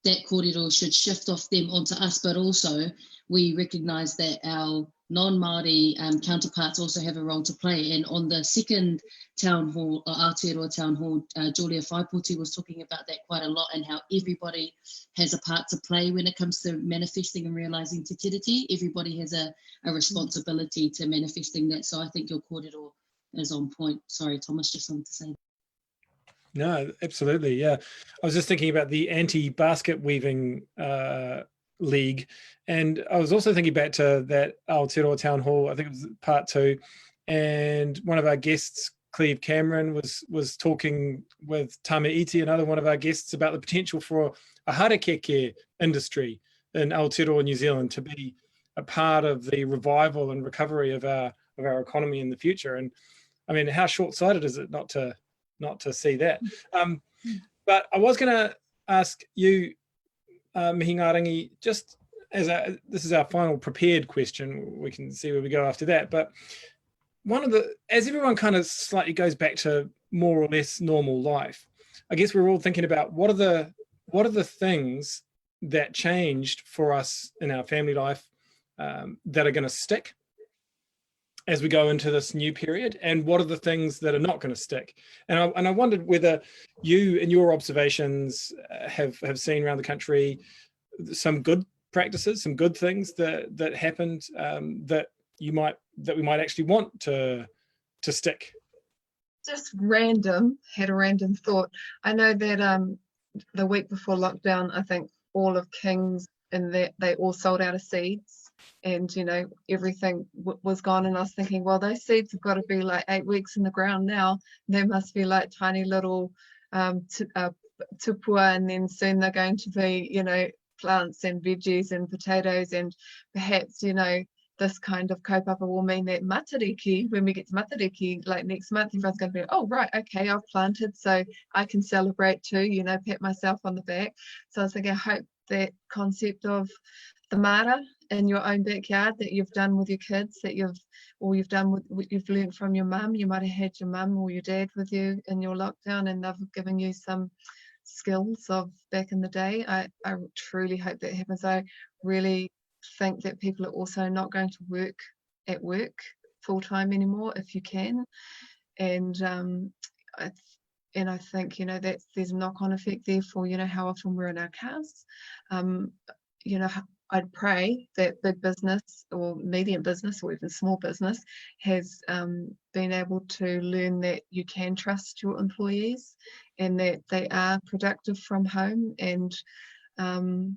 that kōrero should shift off them onto us, but also we recognise that our non-Māori counterparts also have a role to play. And on the second town hall, Aotearoa town hall, Julia Whaiputi was talking about that quite a lot, and how everybody has a part to play when it comes to manifesting and realising te tiriti. Everybody has a responsibility to manifesting that. So I think your kōrero is on point. Sorry, Thomas, just wanted to say that. No, absolutely, yeah. I was just thinking about the anti-basket weaving league, and I was also thinking back to that Aotearoa Town Hall, I think it was part 2, and one of our guests, Cleve Cameron, was talking with Tamatha, another one of our guests, about the potential for a harakeke industry in Aotearoa, New Zealand, to be a part of the revival and recovery of our economy in the future. And I mean, how short-sighted is it not to see that? But I was going to ask you, Mihingarangi, just this is our final prepared question. We can see where we go after that. But as everyone kind of slightly goes back to more or less normal life, I guess we're all thinking about what are the things that changed for us in our family life that are going to stick as we go into this new period, and what are the things that are not going to stick? And I wondered whether you, in your observations, have seen around the country some good practices, some good things that happened that we might actually want to stick. Just had a random thought. I know that the week before lockdown, I think all of King's and that they all sold out of seeds, and everything was gone. And I was thinking, well, those seeds have got to be like 8 weeks in the ground now. They must be like tiny little tupua, and then soon they're going to be plants and veggies and potatoes, and perhaps this kind of kaupapa will mean that matariki, when we get to matariki like next month, everyone's going to be, oh right, okay, I've planted, so I can celebrate too, pat myself on the back. So I was thinking, I hope that concept of the mara in your own backyard that you've done with your kids, that you've done with what you've learned from your mum. You might have had your mum or your dad with you in your lockdown, and they've given you some skills of back in the day. I truly hope that happens. I really think that people are also not going to work at work full time anymore if you can, and I think that there's a knock-on effect there for how often we're in our cars. I'd pray that big business or medium business or even small business has been able to learn that you can trust your employees and that they are productive from home, and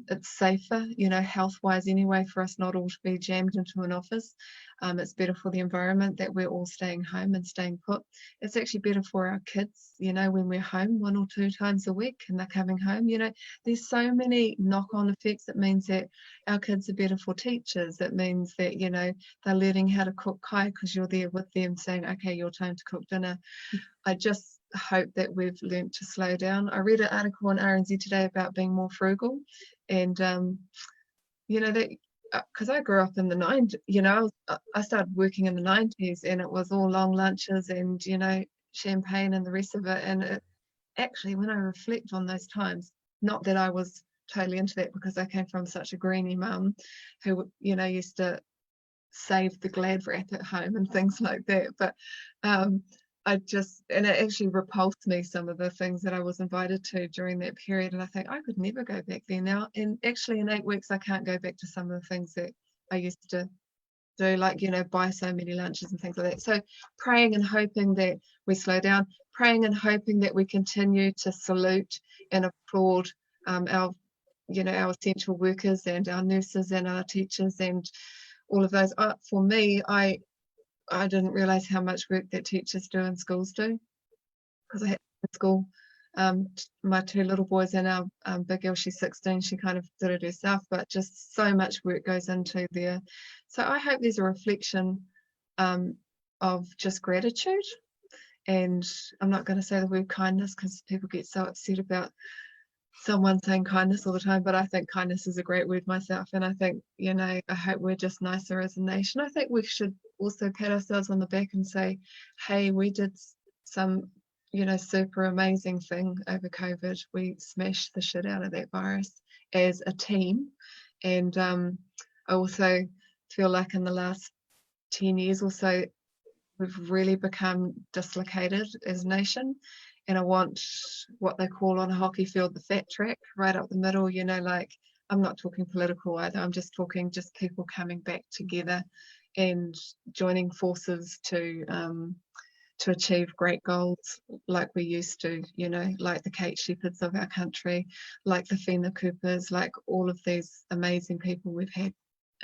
it's safer, health-wise anyway, for us not all to be jammed into an office. It's better for the environment that we're all staying home and staying put. It's actually better for our kids, when we're home 1 or 2 times a week and they're coming home. There's so many knock-on effects. It means that our kids are better for teachers. It means that, they're learning how to cook kai because you're there with them saying, okay, your time to cook dinner. I just hope that we've learned to slow down. I read an article on RNZ today about being more frugal, and that because I grew up in the 90s, I started working in the 90s, and it was all long lunches and champagne and the rest of it. And actually, when I reflect on those times, not that I was totally into that because I came from such a greenie mum who used to save the glad wrap at home and things like that, but and it actually repulsed me, some of the things that I was invited to during that period. And I think I could never go back there now. And actually in 8 weeks, I can't go back to some of the things that I used to do, like, buy so many lunches and things like that. So praying and hoping that we slow down, praying and hoping that we continue to salute and applaud our essential workers and our nurses and our teachers and all of those. For me, I didn't realise how much work that teachers do and schools do, because I had in school my 2 little boys, and our big girl, she's 16, she kind of did it herself, but just so much work goes into there. So I hope there's a reflection of just gratitude, and I'm not going to say the word kindness because people get so upset about someone saying kindness all the time, but I think kindness is a great word myself, and I think I hope we're just nicer as a nation. I think we should also pat ourselves on the back and say, hey, we did some super amazing thing over COVID. We smashed the shit out of that virus as a team, and I also feel like in the last 10 years or so we've really become dislocated as a nation. And I want what they call on a hockey field the fat track, right up the middle. Like, I'm not talking political either. I'm just talking people coming back together and joining forces to achieve great goals like we used to, like the Kate Shepherds of our country, like the Whina Coopers, like all of these amazing people we've had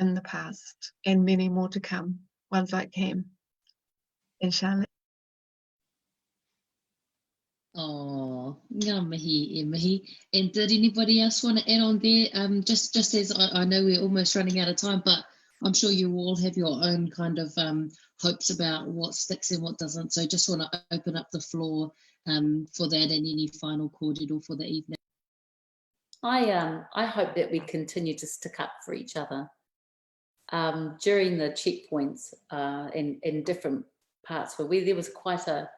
in the past, and many more to come, ones like Cam. and Sharlene. Oh, ngā mihi, e mihi. And did anybody else want to add on there? Just as I know we're almost running out of time, but I'm sure you all have your own kind of hopes about what sticks and what doesn't. So just want to open up the floor for that and any final kōrero for the evening. I hope that we continue to stick up for each other. During the checkpoints in different parts where there was quite a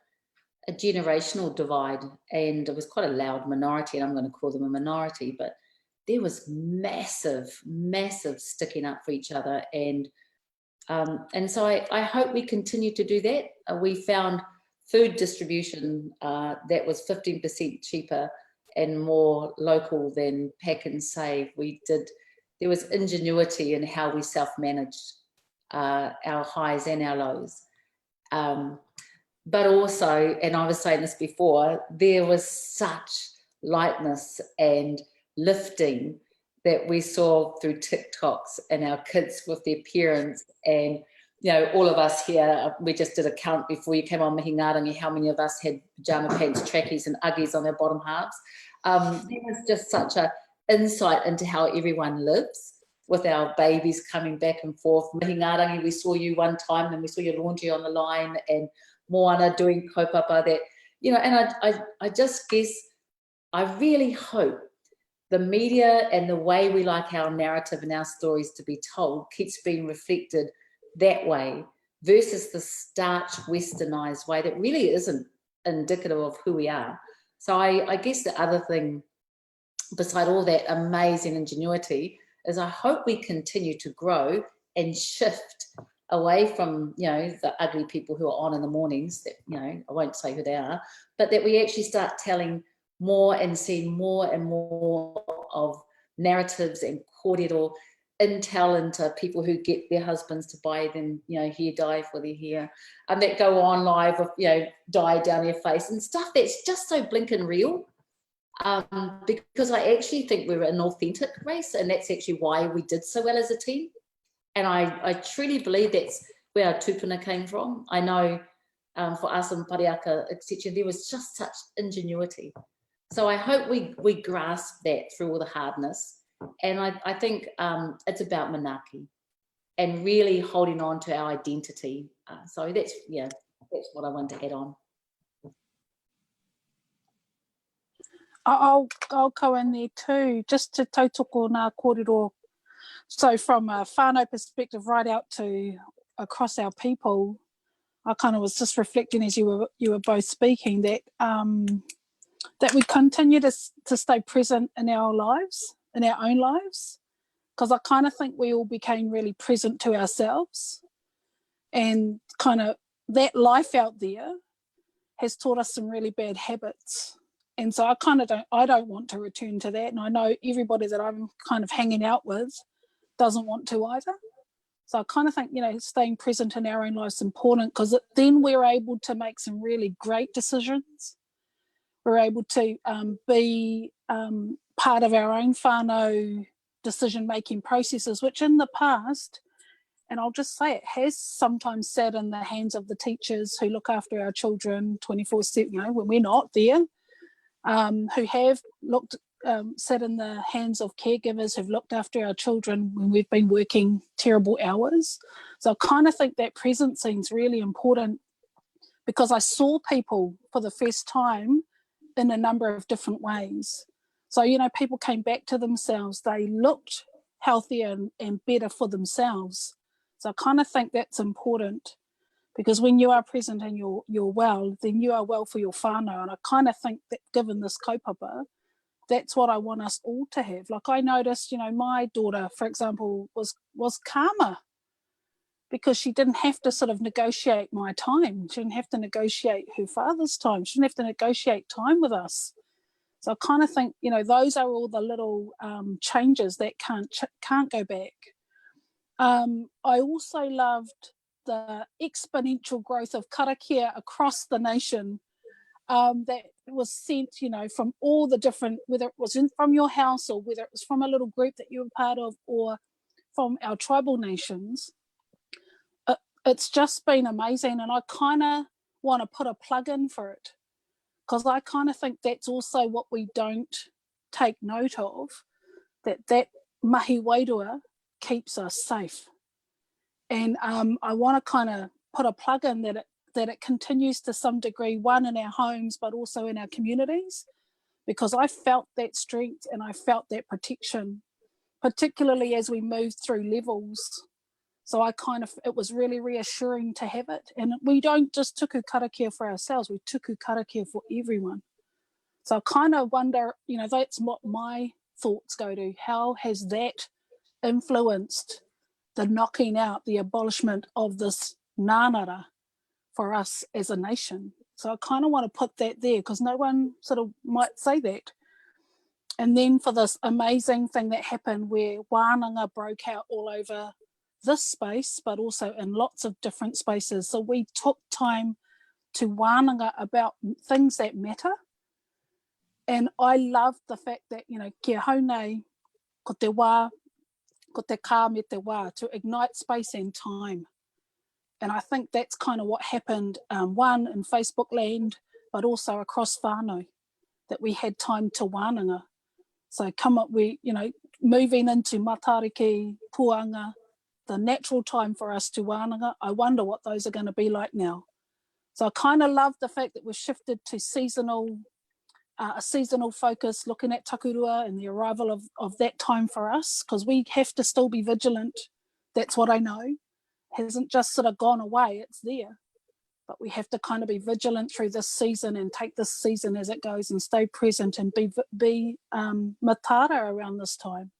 generational divide, and it was quite a loud minority, and I'm going to call them a minority, but there was massive sticking up for each other, and so I hope we continue to do that. We found food distribution that was 15% cheaper and more local than pack and save. There was ingenuity in how we self-managed our highs and our lows. But also, and I was saying this before, there was such lightness and lifting that we saw through TikToks and our kids with their parents, and you know, all of us here, we just did a count before you came on Mihingarangi, how many of us had pajama pants, trackies and Uggies on their bottom halves. There was just such a insight into how everyone lives, with our babies coming back and forth. Mihingarangi, we saw you one time, and we saw your laundry on the line, and Moana doing kaupapa, that, you know, and I just guess, I really hope the media and the way we like our narrative and our stories to be told keeps being reflected that way, versus the starch westernized way that really isn't indicative of who we are. So I guess the other thing, beside all that amazing ingenuity, is I hope we continue to grow and shift away from, you know, the ugly people who are on in the mornings that, you know, I won't say who they are, but that we actually start telling more and seeing more and more of narratives and kōrero intel into people who get their husbands to buy them, you know, hair dye for their hair, and that go on live with, you know, dye down their face and stuff that's just so blinking real. Because I actually think we're an authentic race, and that's actually why we did so well as a team. And I truly believe that's where our tupuna came from. I know for us in Pariaka, etc., there was just such ingenuity. So I hope we grasp that through all the hardness. And I think it's about manaki and really holding on to our identity. So that's what I want to add on. I'll go in there too, just to tautoko nā kōrero. So from a whānau perspective right out to across our people, I kind of was just reflecting as you were both speaking that that we continue to stay present in our lives, in our own lives, because I kind of think we all became really present to ourselves, and kind of that life out there has taught us some really bad habits. And so I don't want to return to that. And I know everybody that I'm kind of hanging out with doesn't want to either. So I kind of think, you know, staying present in our own lives is important, because then we're able to make some really great decisions. We're able to be part of our own whānau decision-making processes, which in the past, and I'll just say it, has sometimes sat in the hands of the teachers who look after our children 24/7, you know, when we're not there. Who have sat in the hands of caregivers who've looked after our children when we've been working terrible hours. So I kind of think that presence seems really important, because I saw people for the first time in a number of different ways. So, you know, people came back to themselves. They looked healthier and better for themselves. So I kind of think that's important, because when you are present and you're well, then you are well for your whānau. And I kind of think that given this kaupapa, that's what I want us all to have. Like I noticed, you know, my daughter, for example, was calmer, because she didn't have to sort of negotiate my time. She didn't have to negotiate her father's time. She didn't have to negotiate time with us. So I kind of think, you know, those are all the little changes that can't go back. I also loved the exponential growth of karakia across the nation that was sent, you know, from all the different, whether it was from your house or whether it was from a little group that you were part of or from our tribal nations. it's just been amazing, and I kind of want to put a plug in for it, because I kind of think that's also what we don't take note of, that mahi wairua keeps us safe. And I want to kind of put a plug in that it continues to some degree, one, in our homes, but also in our communities, because I felt that strength and I felt that protection, particularly as we moved through levels. So it was really reassuring to have it. And we don't just tuku karakia for ourselves, we tuku karakia for everyone. So I kind of wonder, that's what my thoughts go to. How has that influenced the knocking out, the abolishment of this nānara for us as a nation? So I kind of want to put that there, because no one sort of might say that. And then for this amazing thing that happened where wānanga broke out all over this space, but also in lots of different spaces. So we took time to wānanga about things that matter. And I love the fact that, kia haunei, ko te wā, ko te kā me te wā, to ignite space and time. And I think that's kind of what happened, one, in Facebook land, but also across whānau, that we had time to wānanga. So moving into matariki, puanga, the natural time for us to wānanga, I wonder what those are going to be like now. So I kind of love the fact that we've shifted to a seasonal focus, looking at takurua and the arrival of that time for us, because we have to still be vigilant. That's what I know. It hasn't just sort of gone away, it's there. But we have to kind of be vigilant through this season and take this season as it goes and stay present and be matara around this time.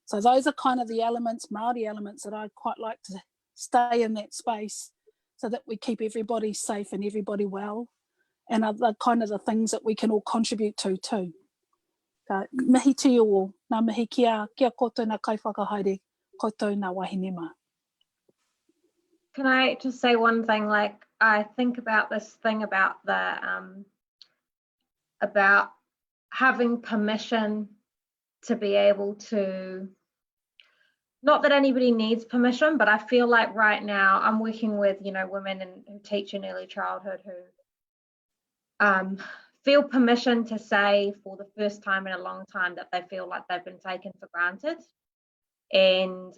So those are kind of the elements, Māori elements, that I quite like to stay in that space so that we keep everybody safe and everybody well, and other kind of the things that we can all contribute to too. Mihi te o, nā mihi kia koutou nā kaiwhakahaere, koutou nā wahine. Can I just say one thing? Like, I think about this thing about about having permission to be able to, not that anybody needs permission, but I feel like right now I'm working with, women who teach in early childhood who feel permission to say for the first time in a long time that they feel like they've been taken for granted. And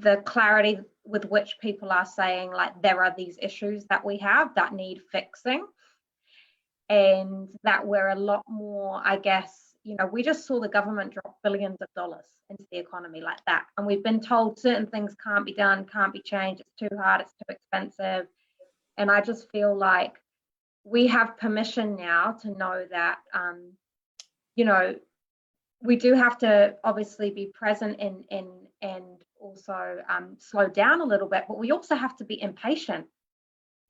the clarity with which people are saying, like, there are these issues that we have that need fixing, and that we're a lot more, I guess, we just saw the government drop billions of dollars into the economy like that, and we've been told certain things can't be done, can't be changed, it's too hard, it's too expensive. And I just feel like we have permission now to know that we do have to obviously be present and also slow down a little bit, but we also have to be impatient.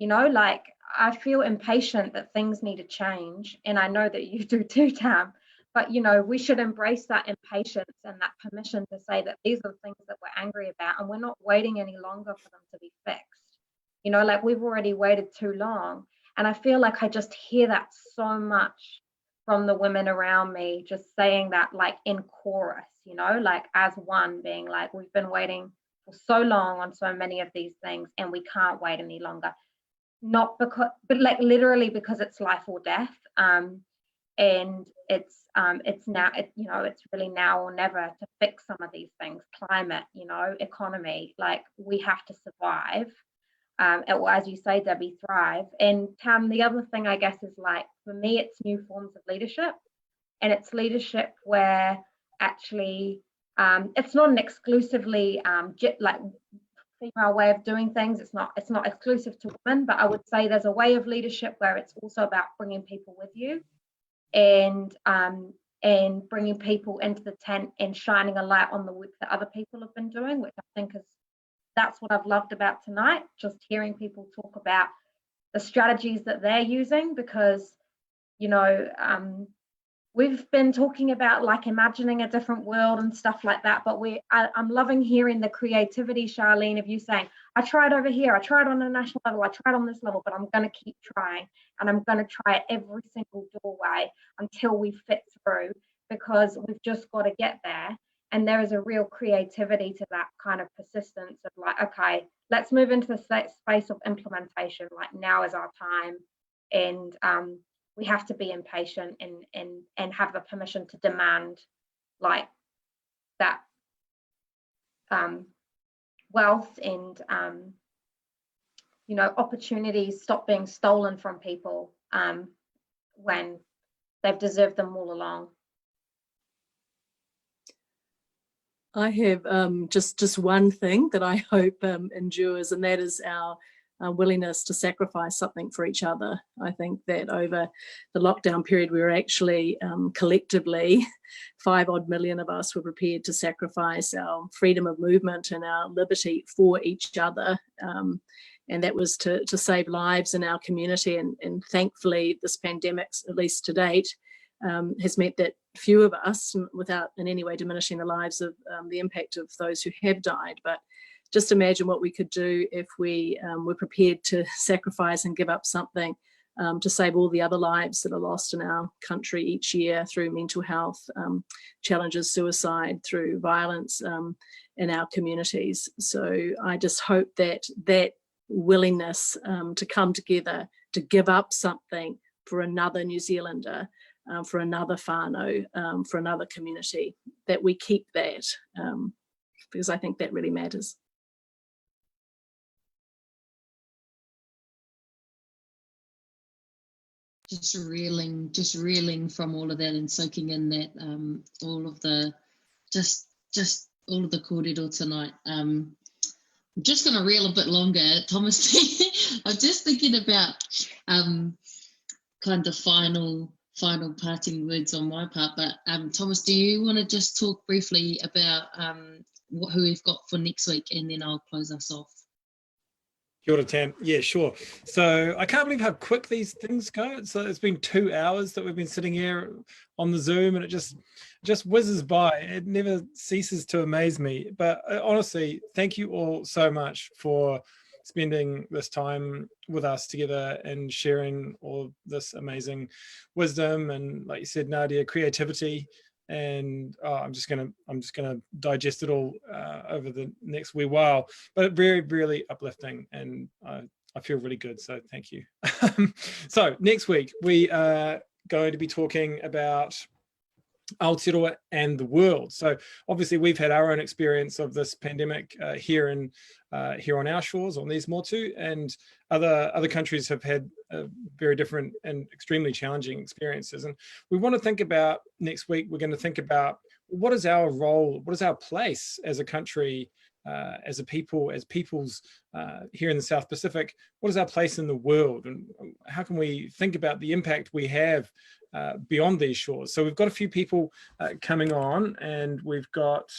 Like, I feel impatient that things need to change, and I know that you do too, Tam. But we should embrace that impatience and that permission to say that these are the things that we're angry about, and we're not waiting any longer for them to be fixed. Like, we've already waited too long, and I feel like I just hear that so much from the women around me, just saying that, like, in chorus, like as one, being like, we've been waiting for so long on so many of these things, and we can't wait any longer. Not because, but like literally because it's life or death, and it's now, it's really now or never to fix some of these things. Climate, economy, like, we have to survive. Or, as you say, Debbie, thrive. And Tam, the other thing, I guess, is, like, for me, it's new forms of leadership, and it's leadership where actually it's not an exclusively like female way of doing things. It's not exclusive to women, but I would say there's a way of leadership where it's also about bringing people with you, and bringing people into the tent and shining a light on the work that other people have been doing, which I think that's what I've loved about tonight, just hearing people talk about the strategies that they're using, because, we've been talking about, like, imagining a different world and stuff like that, but I'm loving hearing the creativity, Sharlene, of you saying, I tried over here, I tried on a national level, I tried on this level, but I'm going to keep trying, and I'm going to try at every single doorway until we fit through, because we've just got to get there. And there is a real creativity to that kind of persistence of like, okay, let's move into the space of implementation. Like now is our time, and we have to be impatient and have the permission to demand like that wealth and you know, opportunities stop being stolen from people when they've deserved them all along. I have just one thing that I hope endures, and that is our willingness to sacrifice something for each other. I think that over the lockdown period, we were actually collectively, 5 odd million of us were prepared to sacrifice our freedom of movement and our liberty for each other. And that was to save lives in our community. And thankfully, this pandemic, at least to date, has meant that few of us, without in any way diminishing the lives of the impact of those who have died, but just imagine what we could do if we were prepared to sacrifice and give up something to save all the other lives that are lost in our country each year through mental health challenges, suicide, through violence in our communities. So I just hope that that willingness to come together, to give up something for another New Zealander, for another whānau, for another community, that we keep that, because I think that really matters. Just reeling from all of that and soaking in that all of the just all of the kōrero tonight. I'm just going to reel a bit longer, Thomas. I'm just thinking about kind of final parting words on my part. But Thomas, do you want to just talk briefly about who we've got for next week, and then I'll close us off. Kia ora, Tam. Yeah, sure. So I can't believe how quick these things go. So it's been 2 hours that we've been sitting here on the Zoom, and it just whizzes by. It never ceases to amaze me. But honestly, thank you all so much for spending this time with us together and sharing all of this amazing wisdom and, like you said, Nadia, creativity. And I'm just gonna digest it all over the next wee while, but very, really uplifting, and I feel really good, so thank you. So next week we are going to be talking about Aotearoa and the world. So obviously we've had our own experience of this pandemic here on our shores, on these motu, and other countries have had very different and extremely challenging experiences. And we want to think about, next week, we're going to think about what is our role, what is our place as a country, as a people, as peoples here in the South Pacific, what is our place in the world, and how can we think about the impact we have beyond these shores. So we've got a few people coming on, and we've got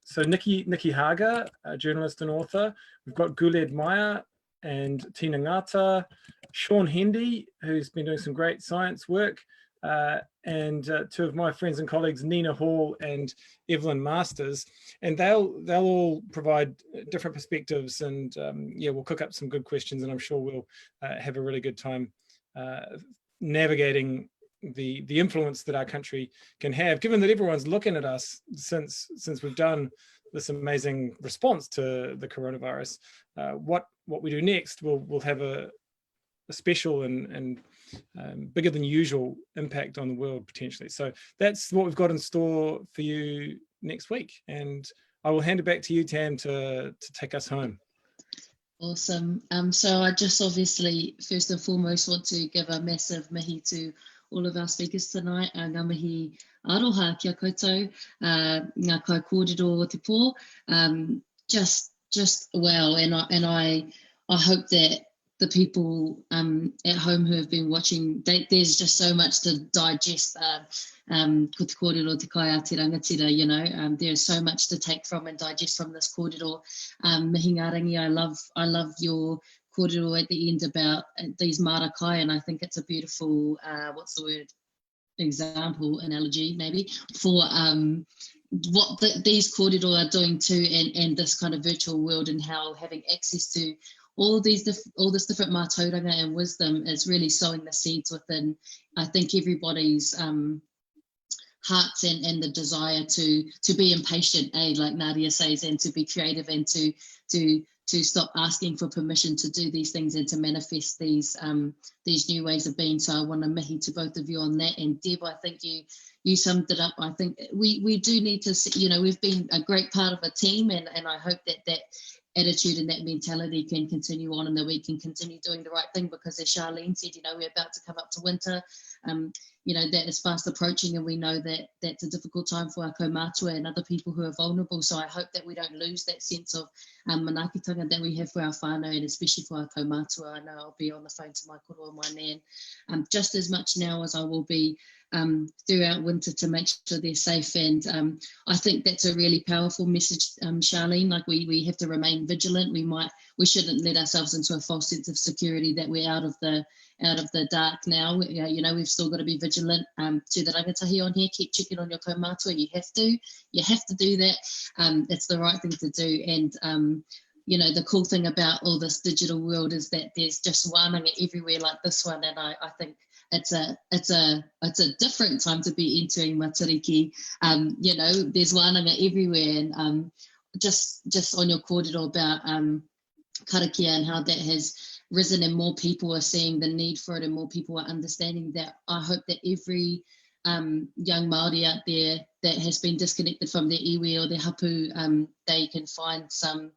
so Nikki Haga, a journalist and author. We've got Guled Maya and Tina Ngata, Sean Hendy, who's been doing some great science work, and two of my friends and colleagues, Nina Hall and Evelyn Masters, and they'll all provide different perspectives, and yeah, we'll cook up some good questions, and I'm sure we'll have a really good time navigating the influence that our country can have, given that everyone's looking at us since we've done this amazing response to the coronavirus. What we do next will have a special and bigger than usual impact on the world potentially. So that's what we've got in store for you next week, and I will hand it back to you, Tam, to take us home. Awesome. So I just obviously first and foremost want to give a massive mihi to all of our speakers tonight. Ngā mihi aroha kia koutou, ngā kai kōrero o te pō. Just wow, and I hope that the people at home who have been watching, there's just so much to digest. Ko te kōrero te kai a te rangatira, you know, there's so much to take from and digest from this kōrero. Mihingarangi, I love your kōrero at the end about these marakai, and I think it's a beautiful, what's the word, example, analogy maybe, for what these kōrero are doing too, and this kind of virtual world, and how having access to all this different mātauranga and wisdom is really sowing the seeds within, I think, everybody's hearts and the desire to be impatient, like Nadia says, and to be creative and to stop asking for permission to do these things and to manifest these new ways of being. So I want to mihi to both of you on that. And Deb, I think you summed it up. I think we do need to see, we've been a great part of a team, and I hope that attitude and that mentality can continue on, and that we can continue doing the right thing, because as Sharlene said, we're about to come up to winter. That is fast approaching, and we know that that's a difficult time for our kaumātua and other people who are vulnerable. So I hope that we don't lose that sense of manaakitanga that we have for our whānau, and especially for our kaumātua. I know I'll be on the phone to my koro and my nan just as much now as I will be throughout winter, to make sure they're safe. And I think that's a really powerful message, Sharlene. Like we have to remain vigilant. We shouldn't let ourselves into a false sense of security that we're out of the dark now. We've still got to be vigilant. To the rangatahi on here, keep checking on your kaumātua. You have to do that. It's the right thing to do. And the cool thing about all this digital world is that there's just wānanga everywhere like this one, and I think it's a different time to be entering Matariki. There's wānanga everywhere, and just on your kōrero about karakia and how that has risen, and more people are seeing the need for it, and more people are understanding that. I hope that every young Māori out there that has been disconnected from their iwi or their hapu, they can find some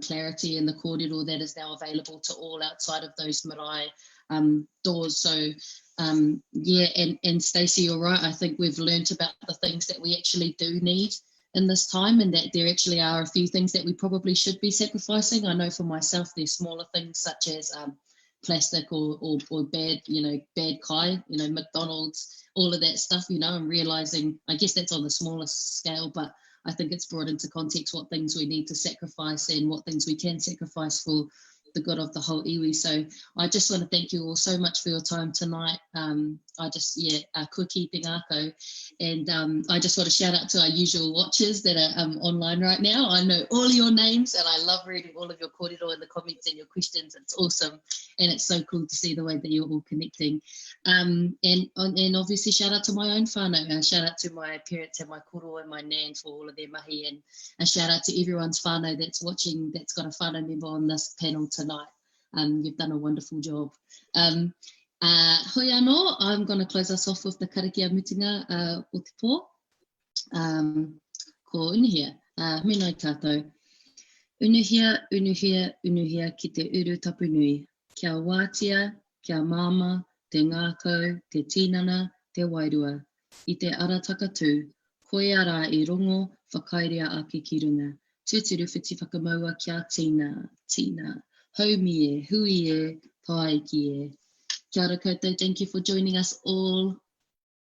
clarity in the kōrero that is now available to all outside of those marae doors. So and Stacey, you're right. I think we've learnt about the things that we actually do need in this time, and that there actually are a few things that we probably should be sacrificing. I know for myself, there's smaller things such as plastic or bad kai, McDonald's, all of that stuff. I'm realizing, I guess that's on the smallest scale, but I think it's brought into context what things we need to sacrifice and what things we can sacrifice for the good of the whole iwi. So I just want to thank you all so much for your time tonight. Kuki Pingako, and I just want to shout out to our usual watchers that are online right now. I know all your names, and I love reading all of your kōrero and the comments and your questions. It's awesome, and it's so cool to see the way that you're all connecting. And obviously shout out to my own whānau, shout out to my parents and my koro and my nan for all of their mahi, and a shout out to everyone's whānau that's watching, that's got a whānau member on this panel tonight. You've done a wonderful job. Hoi anō, I'm going to close us off with the karakia mutinga o te pō. Ko unuhia, menai tātou. Unuhia, unuhia, unuhia ki te uru tapunui. Kia wātia, kia māma, te ngākau, te tinana, te wairua. I te arataka tū, koe ara I rongo, whakairea ake ki runga. Tūturu whiti whakamaua kia tina, tina. Haumi e, hui e, pai ki e. Kia ora koutou, thank you for joining us all